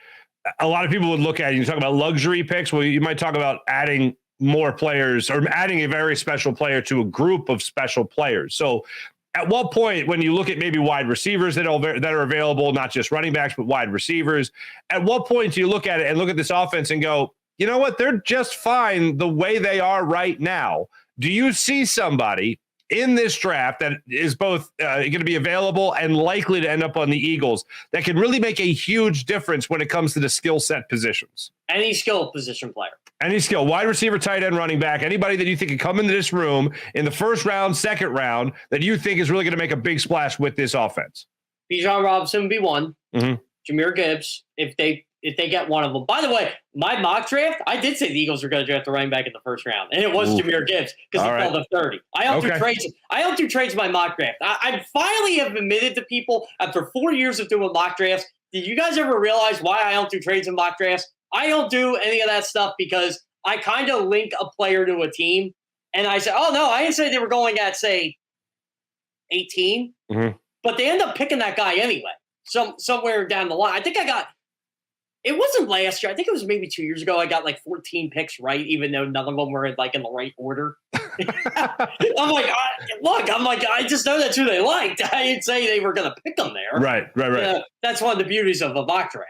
a lot of people would look at it. You talk about luxury picks. Well, you might talk about adding more players or adding a very special player to a group of special players. So at what point, when you look at maybe wide receivers that are available, not just running backs, but wide receivers, at what point do you look at it and look at this offense and go, you know what, they're just fine the way they are right now? Do you see somebody in this draft that is both going to be available and likely to end up on the Eagles that can really make a huge difference when it comes to the skill set positions? Any skill position player. Any skill, wide receiver, tight end, running back, anybody that you think could come into this room in the first round, second round, that you think is really going to make a big splash with this offense. Bijan Robinson would be one. Mm-hmm. Jahmyr Gibbs, if they get one of them. By the way, my mock draft, I did say the Eagles were going to draft a running back in the first round, and it was Jahmyr Gibbs because he fell to 30. I don't do trades in my mock draft. I finally have admitted to people after 4 years of doing mock drafts. Did you guys ever realize why I don't do trades in mock drafts? I don't do any of that stuff because I kind of link a player to a team, and I say, oh, no, I didn't say they were going at, say, 18, but they end up picking that guy anyway, somewhere down the line. I think it wasn't last year. I think it was maybe 2 years ago. I got like 14 picks right, even though none of them were in the right order. I'm like, I just know that's who they liked. I didn't say they were going to pick them there. Right. That's one of the beauties of a mock draft.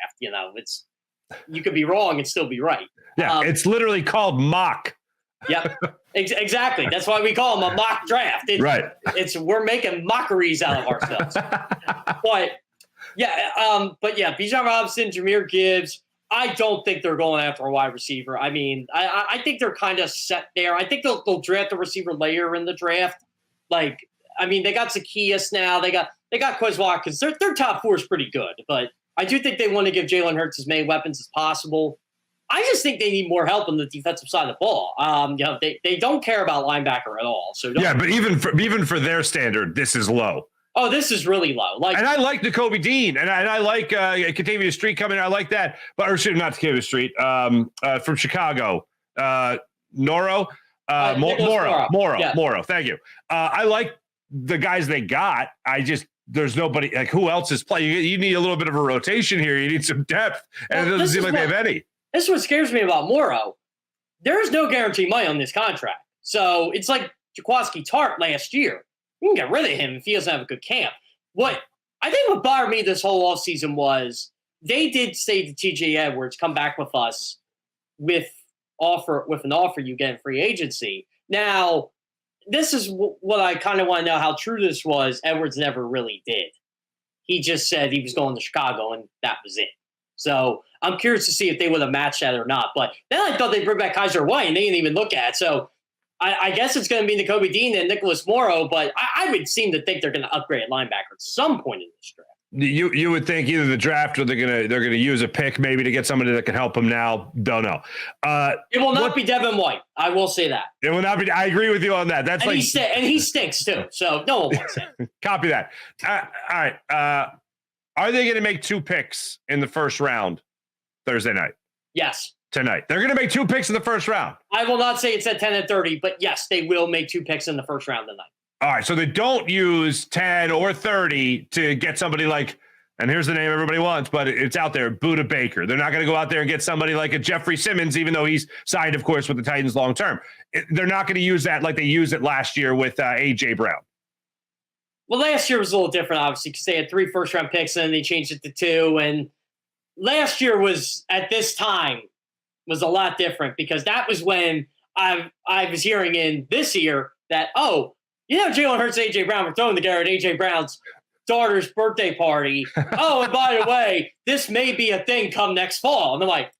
You could be wrong and still be right. Yeah, it's literally called mock. Yep, exactly. That's why we call them a mock draft. We're making mockeries out of ourselves. But Bijan Robinson, Jahmyr Gibbs, I don't think they're going after a wide receiver. I mean, I think they're kind of set there. I think they'll draft the receiver later in the draft. They got Zacchaeus now. They got Quez Watkins. Their top four is pretty good, but I do think they want to give Jalen Hurts as many weapons as possible. I just think they need more help on the defensive side of the ball. They don't care about linebacker at all. So but even for their standard, this is low. Oh, this is really low. And I like N'Kobe Dean, and I like Kentavious Street coming. I like that, but not Kentavious Street from Chicago, Morrow. Thank you. I like the guys they got. There's nobody like who else is playing. You need a little bit of a rotation here. You need some depth, and it doesn't seem like they have any. This is what scares me about Morrow. There's no guaranteed money on this contract, so it's like Jaquiski Tart last year. You can get rid of him if he doesn't have a good camp. What bothered me this whole offseason was they did say to TJ Edwards, come back with us with an offer you get in free agency. Now, this is what I kind of want to know how true this was. Edwards never really did. He just said he was going to Chicago, and that was it. So I'm curious to see if they would have matched that or not. But then I thought they'd bring back Kaiser White, and they didn't even look at it. So I guess it's going to be N'Kobe Dean and Nicholas Morrow, but I would seem to think they're going to upgrade at linebacker at some point in this draft. You would think either the draft or they're gonna use a pick maybe to get somebody that can help them now. Don't know. It will not be Devin White. I will say that. It will not be. I agree with you on that. That's and he stinks too. So no one wants him. Copy that. All right. Are they going to make 2 picks in the first round Thursday night? Yes. Tonight. They're going to make 2 picks in the first round. I will not say it's at 10 and 30, but yes, they will make 2 picks in the first round tonight. All right. So they don't use 10 or 30 to get somebody like, and here's the name everybody wants, but it's out there, Buda Baker. They're not going to go out there and get somebody like a Jeffrey Simmons, even though he's signed, of course, with the Titans long term. They're not going to use that like they used it last year with A.J. Brown. Well, last year was a little different, obviously, because they had 3 first-round picks and then they changed it to 2. And last year was, at this time, was a lot different because that was when I was hearing in this year that, Jalen Hurts and A.J. Brown were throwing together at A.J. Brown's daughter's birthday party. And by the way, this may be a thing come next fall. And I'm like,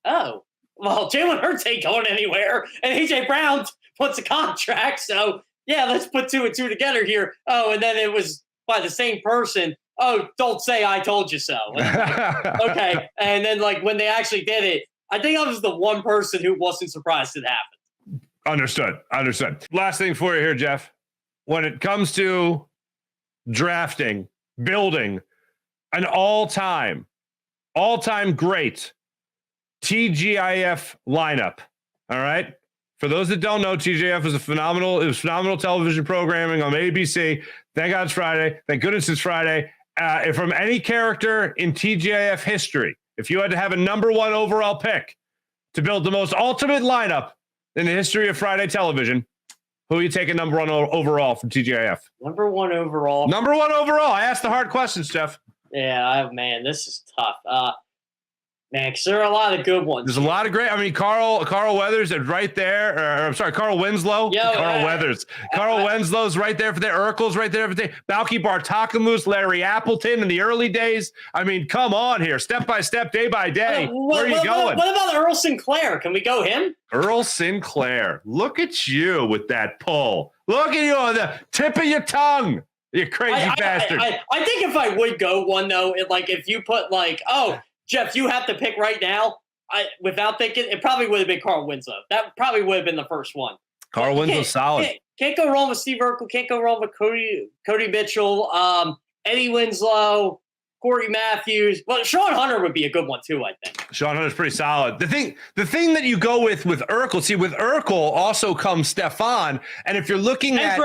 well, Jalen Hurts ain't going anywhere. And A.J. Brown wants a contract. So, yeah, let's put 2 and 2 together here. And then it was by the same person. Oh, don't say I told you so. Okay. And then, when they actually did it, I think I was the one person who wasn't surprised it happened. Understood. Last thing for you here, Jeff. When it comes to drafting, building an all-time great TGIF lineup, all right? For those that don't know, TGIF is phenomenal television programming on ABC. Thank God it's Friday. Thank goodness it's Friday. From any character in TGIF history, if you had to have a number 1 overall pick to build the most ultimate lineup in the history of Friday television, who are you taking number 1 overall from TGIF? Number 1 overall. I asked the hard questions, Jeff. Yeah, this is tough. Because there are a lot of good ones. There's a lot of great. I mean, Carl Weathers is right there. Carl Winslow. Weathers. Carl Winslow's right there for the Urkel's right there for the Balky Bartakamus, Larry Appleton in the early days. I mean, come on here. Step by step, day by day. Where are you going? What about Earl Sinclair? Can we go him? Earl Sinclair. Look at you with that pull. Look at you on the tip of your tongue. You crazy bastard. I think if I would go one, though, if you put Jeff, you have to pick right now. Without thinking, it probably would have been Carl Winslow. That probably would have been the first one. Carl Winslow's solid. Can't go wrong with Steve Urkel. Can't go wrong with Cody Mitchell, Eddie Winslow, Corey Matthews. Well, Sean Hunter would be a good one too, I think. Sean Hunter's pretty solid. The thing that you go with Urkel, see, with Urkel also comes Stefan, and if you're looking at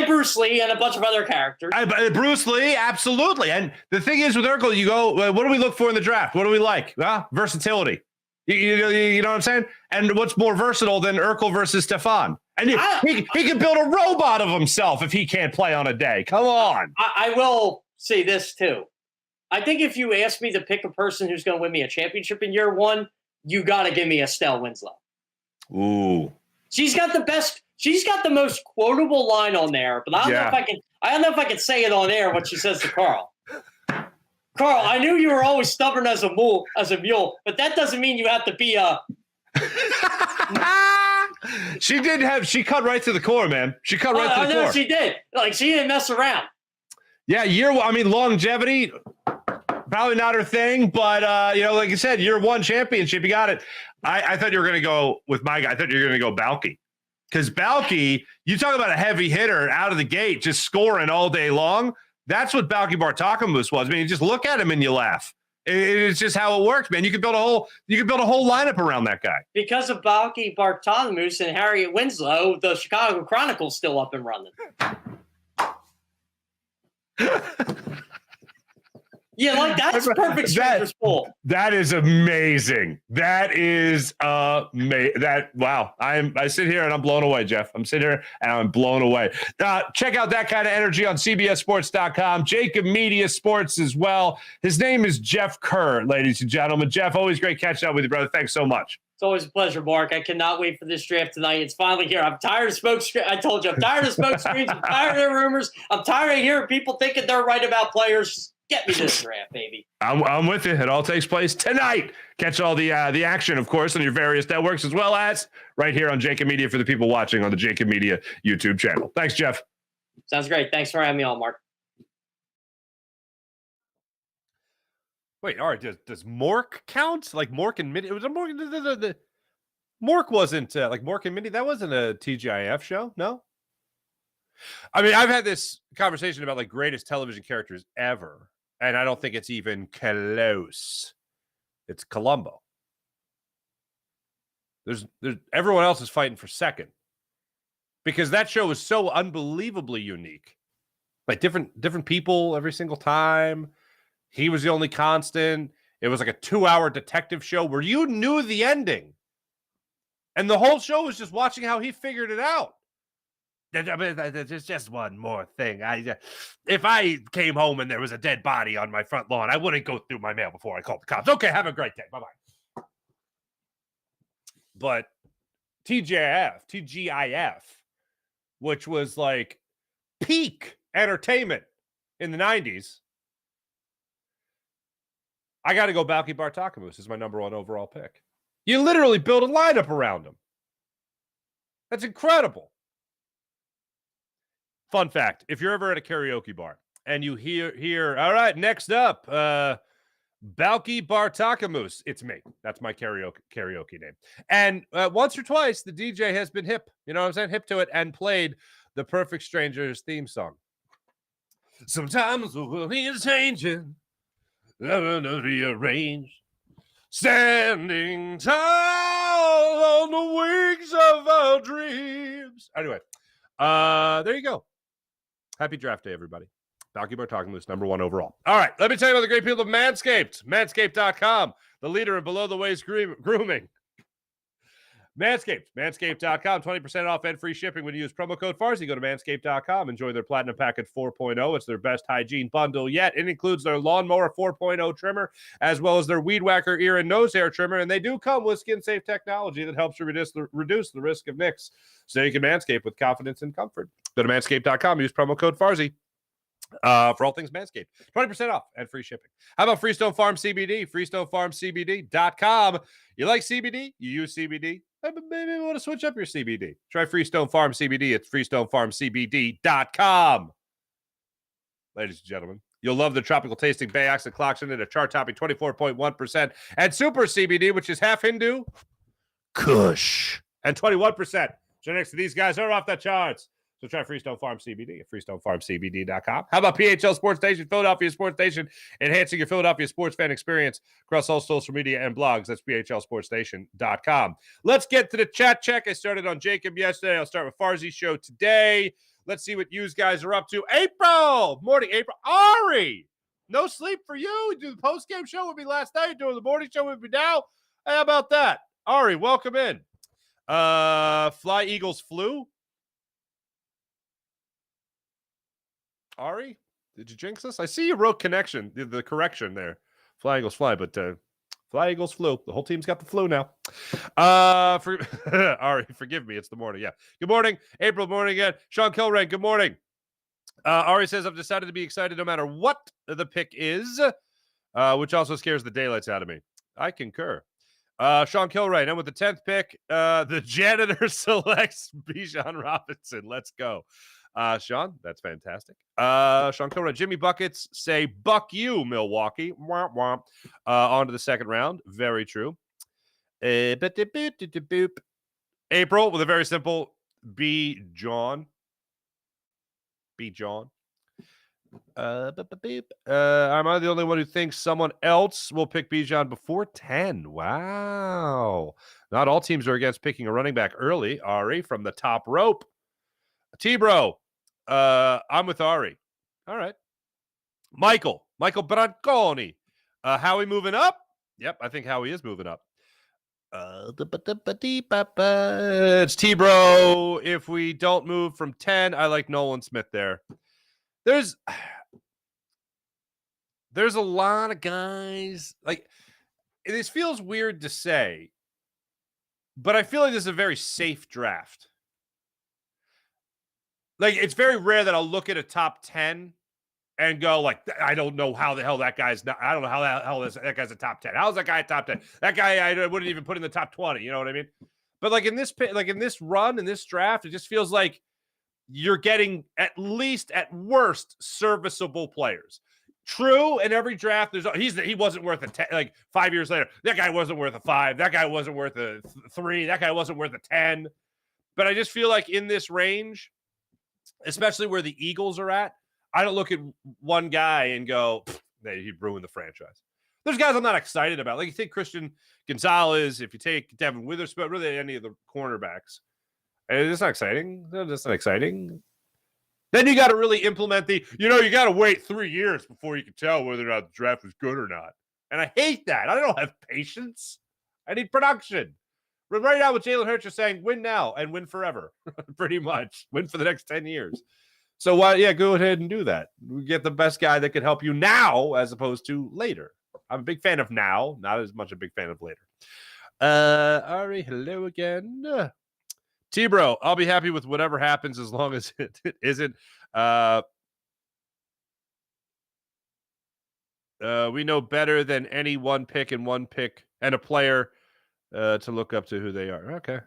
Bruce Lee and a bunch of other characters. Bruce Lee, absolutely. And the thing is with Urkel, you go, what do we look for in the draft? What do we like? Well, versatility. You know what I'm saying? And what's more versatile than Urkel versus Stefan? And he can build a robot of himself if he can't play on a day. Come on. I will say this too. I think if you ask me to pick a person who's going to win me a championship in year 1, you got to give me Estelle Winslow. Ooh. She's got the most quotable line on there, but I don't know if I can say it on air what she says to Carl. Carl, I knew you were always stubborn as a mule, but that doesn't mean you have to be a. She cut right to the core, man. She cut right to the core. She did. She didn't mess around. Yeah, longevity. probably not her thing, but like you said, year one championship, you got it. I thought you were going to go with my guy. I thought you were going to go Balky. Because Balky, you talk about a heavy hitter out of the gate, just scoring all day long. That's what Balky Bartakamus was. I mean, you just look at him and you laugh. It's just how it works, man. You could build a whole lineup around that guy. Because of Balky Bartakamus and Harriet Winslow, the Chicago Chronicle's still up and running. Yeah, like that's perfect Stranger's Pool. That is amazing. That is wow. I sit here and I'm blown away, Jeff. I'm sitting here and I'm blown away. Check out that kind of energy on CBSSports.com. Jacob Media Sports as well. His name is Jeff Kerr, ladies and gentlemen. Jeff, always great catching up with you, brother. Thanks so much. It's always a pleasure, Mark. I cannot wait for this draft tonight. It's finally here. I'm tired of smoke screens. I told you, I'm tired of smoke screens. I'm tired of rumors. I'm tired of hearing people thinking they're right about players. Just get me to the draft, baby. I'm with you. It all takes place tonight. Catch all the action, of course, on your various networks, as well as right here on Jacob Media for the people watching on the Jacob Media YouTube channel. Thanks, Jeff. Sounds great. Thanks for having me on, Mark. Wait, all right. Does Mork count? Like Mork and Mindy? It was a Mork. Mork wasn't like Mork and Mindy. That wasn't a TGIF show, no. I mean, I've had this conversation about like greatest television characters ever, and I don't think it's even close. It's Columbo. There's everyone else is fighting for second because that show was so unbelievably unique. Like different people every single time. He was the only constant. It was like a 2-hour detective show where you knew the ending. And the whole show was just watching how he figured it out. There's just one more thing. If I came home and there was a dead body on my front lawn, I wouldn't go through my mail before I called the cops. Okay, have a great day. Bye-bye. But TGIF, which was like peak entertainment in the 90s, I got to go Balky Bartakamus as my number one overall pick. You literally build a lineup around him. That's incredible. Fun fact, if you're ever at a karaoke bar and you hear all right, next up, Balky Bartakamus, it's me. That's my karaoke name. And once or twice, the DJ has been hip, you know what I'm saying? Hip to it and played the Perfect Strangers theme song. Sometimes the world is changing. Rearranged, standing tall on the wings of our dreams. Anyway, there you go. Happy draft day, everybody. Balky Bartakamus, number one overall. All right, let me tell you about the great people of Manscaped. Manscaped.com, the leader in below-the-waist grooming. Manscaped, manscaped.com, 20% off and free shipping when you use promo code Farzy. Go to manscaped.com. Enjoy their Platinum Packet 4.0. It's their best hygiene bundle yet. It includes their Lawnmower 4.0 trimmer, as well as their Weed Whacker ear and nose hair trimmer. And they do come with skin-safe technology that helps you reduce the risk of nicks, so you can manscape with confidence and comfort. Go to manscaped.com. Use promo code Farzy. For all things Manscaped, 20% off and free shipping. How about Freestone Farm CBD? FreestoneFarmCBD.com. You like CBD? You use CBD? Maybe you want to switch up your CBD. Try Freestone Farm CBD at FreestoneFarmCBD.com. Ladies and gentlemen, you'll love the tropical tasting Bay Oxycloxin at a chart-topping 24.1% and Super CBD, which is half Hindu, Kush, and 21%. Genetics to these guys are off the charts. So try Freestone Farm CBD at FreestoneFarmCBD.com. How about PHL Sports Station, Philadelphia Sports Station, enhancing your Philadelphia sports fan experience across all social media and blogs. That's PHLSportsStation.com. Let's get to the chat check. I started on Jacob yesterday. I'll start with Farzy show today. Let's see what you guys are up to. April! Morning, April. Ari! No sleep for you. You do the post-game show with me last night. Doing the morning show with me now. How about that? Ari, welcome in. Fly Eagles flu. Ari, did you jinx us? I see you wrote connection, the correction there. Fly Eagles fly, but Fly Eagles flu. The whole team's got the flu now. Ari, forgive me. It's the morning. Yeah. Good morning, April. Morning again. Sean Kilrain, good morning. Ari says, I've decided to be excited no matter what the pick is, which also scares the daylights out of me. I concur. Sean Kilrain, and with the 10th pick, the janitor selects Bijan Robinson. Let's go. Sean, that's fantastic. Sean Conrad, Jimmy Buckets say, buck you, Milwaukee. Womp, womp. On to the second round. Very true. April with a very simple B. John. B. John. Am I the only one who thinks someone else will pick Bijan before 10? Wow. Not all teams are against picking a running back early. Ari from the top rope. T-Bro. I'm with Ari. All right. Michael Branconi. Howie moving up? Yep, I think Howie is moving up. It's T-Bro. If we don't move from 10, I like Nolan Smith there. There's a lot of guys. Like, this feels weird to say, but I feel like this is a very safe draft. Like, it's very rare that I'll look at a top 10 and go like, I don't know how the hell that guy's not. I don't know how the hell that guy's a top 10. How's that guy a top 10? That guy I wouldn't even put in the top 20. You know what I mean? But like in this run, in this draft, it just feels like you're getting at least, at worst, serviceable players. True, in every draft, he wasn't worth a 10. Like 5 years later, that guy wasn't worth a 5. That guy wasn't worth a 3. That guy wasn't worth a 10. But I just feel like in this range, especially where the Eagles are at, I don't look at one guy and go, he ruined the franchise. There's guys I'm not excited about. Like, you take Christian Gonzalez, if you take Devin Witherspoon, really any of the cornerbacks. It's not exciting. That's not exciting. Then you got to really implement you got to wait 3 years before you can tell whether or not the draft was good or not. And I hate that. I don't have patience. I need production. But right now, what Jalen Hurts is saying, win now and win forever. Pretty much. Win for the next 10 years. So, go ahead and do that. We get the best guy that can help you now as opposed to later. I'm a big fan of now, not as much a big fan of later. Ari, hello again. T-Bro, I'll be happy with whatever happens as long as it isn't. We know better than any one pick and a player to look up to who they are. Okay.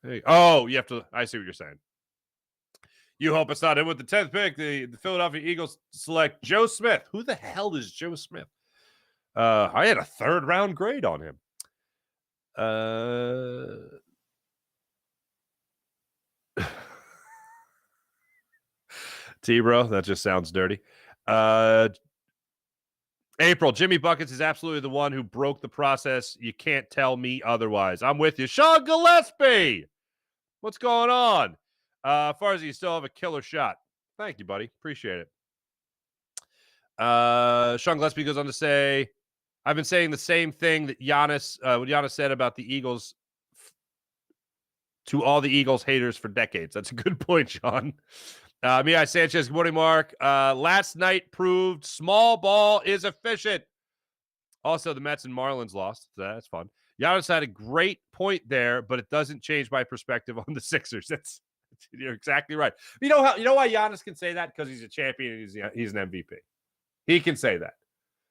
Hey. Oh, you have to. I see what you're saying. You hope it's not in with the 10th pick. The Philadelphia Eagles select Joe Smith. Who the hell is Joe Smith? I had a 3rd round grade on him. T-Bro, that just sounds dirty. April, Jimmy Buckets is absolutely the one who broke the process. You can't tell me otherwise. I'm with you. Sean Gillespie, what's going on? Farzy, you still have a killer shot. Thank you, buddy. Appreciate it. Sean Gillespie goes on to say, I've been saying the same thing that what Giannis said about the Eagles to all the Eagles haters for decades. That's a good point, Sean. Mia Sanchez, good morning, Mark. Last night proved small ball is efficient. Also, the Mets and Marlins lost. So that's fun. Giannis had a great point there, but it doesn't change my perspective on the Sixers. You're exactly right. You know why Giannis can say that? Because he's a champion and he's an MVP. He can say that.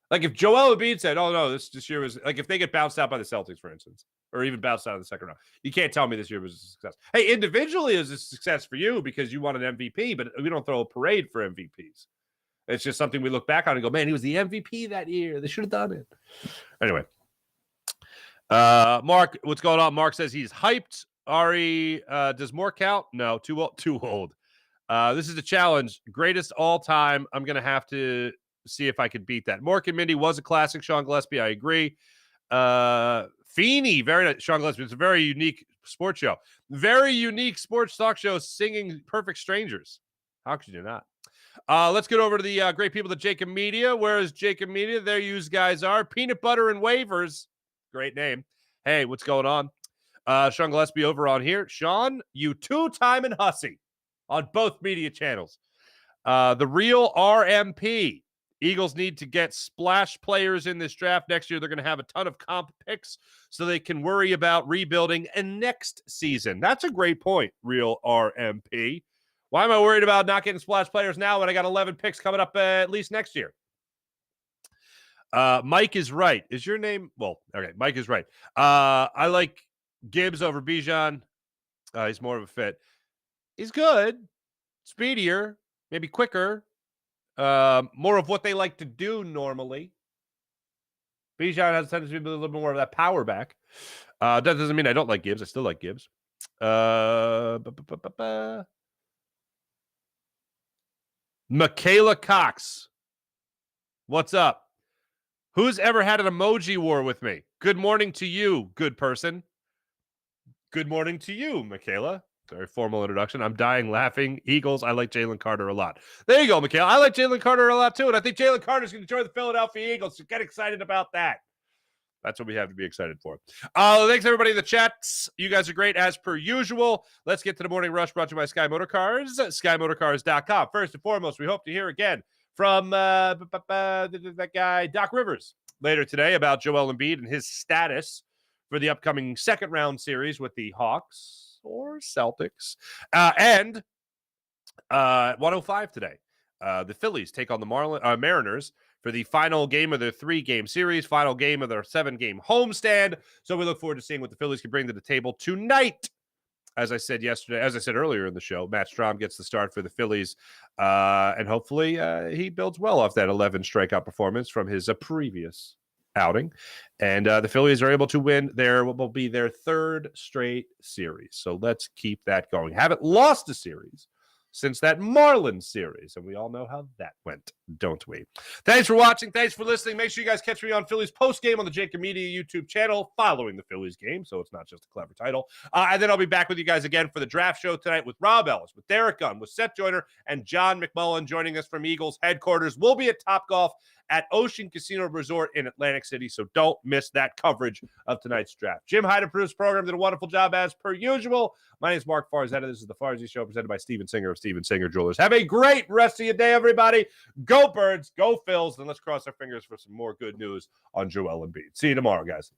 Like if Joel Embiid said, "Oh no, this year was like," if they get bounced out by the Celtics, for instance, or even bounced out of the second round, you can't tell me this year was a success. Hey, individually, it was a success for you because you won an MVP, but we don't throw a parade for MVPs. It's just something we look back on and go, "Man, he was the MVP that year. They should have done it." Anyway, Mark, what's going on? Mark says he's hyped. Ari, does more count? No, too old. This is a challenge. Greatest all time. I'm gonna have to see if I could beat that. Mork and Mindy was a classic. Sean Gillespie, I agree. Feeney, very nice. Sean Gillespie, it's a very unique sports show. Very unique sports talk show singing Perfect Strangers. How could you not? Let's get over to the great people at Jacob Media. Where is Jacob Media? There you guys are. Peanut Butter and Waivers. Great name. Hey, what's going on? Sean Gillespie over on here. Sean, you two-time and hussy on both media channels. The real RMP. Eagles need to get splash players in this draft next year. They're going to have a ton of comp picks so they can worry about rebuilding and next season. That's a great point, real RMP. Why am I worried about not getting splash players now when I got 11 picks coming up at least next year? Mike is right. Is your name? Well, okay, Mike is right. I like Gibbs over Bijan. He's more of a fit. He's good. speedier, maybe quicker, more of what they like to do normally. Bijan has a tendency to be a little bit more of that power back. That doesn't mean I don't like Gibbs. I still like Gibbs. Michaela Cox. What's up? Who's ever had an emoji war with me? Good morning to you, good person. Good morning to you, Michaela. Very formal introduction. I'm dying laughing. Eagles, I like Jalen Carter a lot. There you go, Michaela. I like Jalen Carter a lot, too, and I think Jalen Carter's going to join the Philadelphia Eagles, so get excited about that. That's what we have to be excited for. Thanks, everybody in the chats. You guys are great, as per usual. Let's get to the Morning Rush, brought to you by Sky Motor Cars, SkyMotorCars.com. First and foremost, we hope to hear again from that guy, Doc Rivers, later today about Joel Embiid and his status for the upcoming second-round series with the Hawks or Celtics. And 105 today, the Phillies take on the Mariners for the final game of their 3-game series, final game of their 7-game homestand. So we look forward to seeing what the Phillies can bring to the table tonight. As I said earlier in the show, Matt Strahm gets the start for the Phillies, and hopefully he builds well off that 11 strikeout performance from his previous outing. And the Phillies are able to win what will be their 3rd straight series. So let's keep that going. Haven't lost a series since that Marlins series, and we all know how that went, don't we? Thanks for watching. Thanks for listening. Make sure you guys catch me on Phillies post-game on the Jacob Media YouTube channel following the Phillies game, so it's not just a clever title. And then I'll be back with you guys again for the draft show tonight with Rob Ellis, with Derek Gunn, with Seth Joyner, and John McMullen joining us from Eagles headquarters. We'll be at Topgolf at Ocean Casino Resort in Atlantic City, so don't miss that coverage of tonight's draft. Jim Hyde produced the program, did a wonderful job as per usual. My name is Mark Farzetta. This is the Farzy Show presented by Steven Singer of Steven Singer Jewelers. Have a great rest of your day, everybody. Go Birds, go Phils, and let's cross our fingers for some more good news on Joel Embiid. See you tomorrow, guys.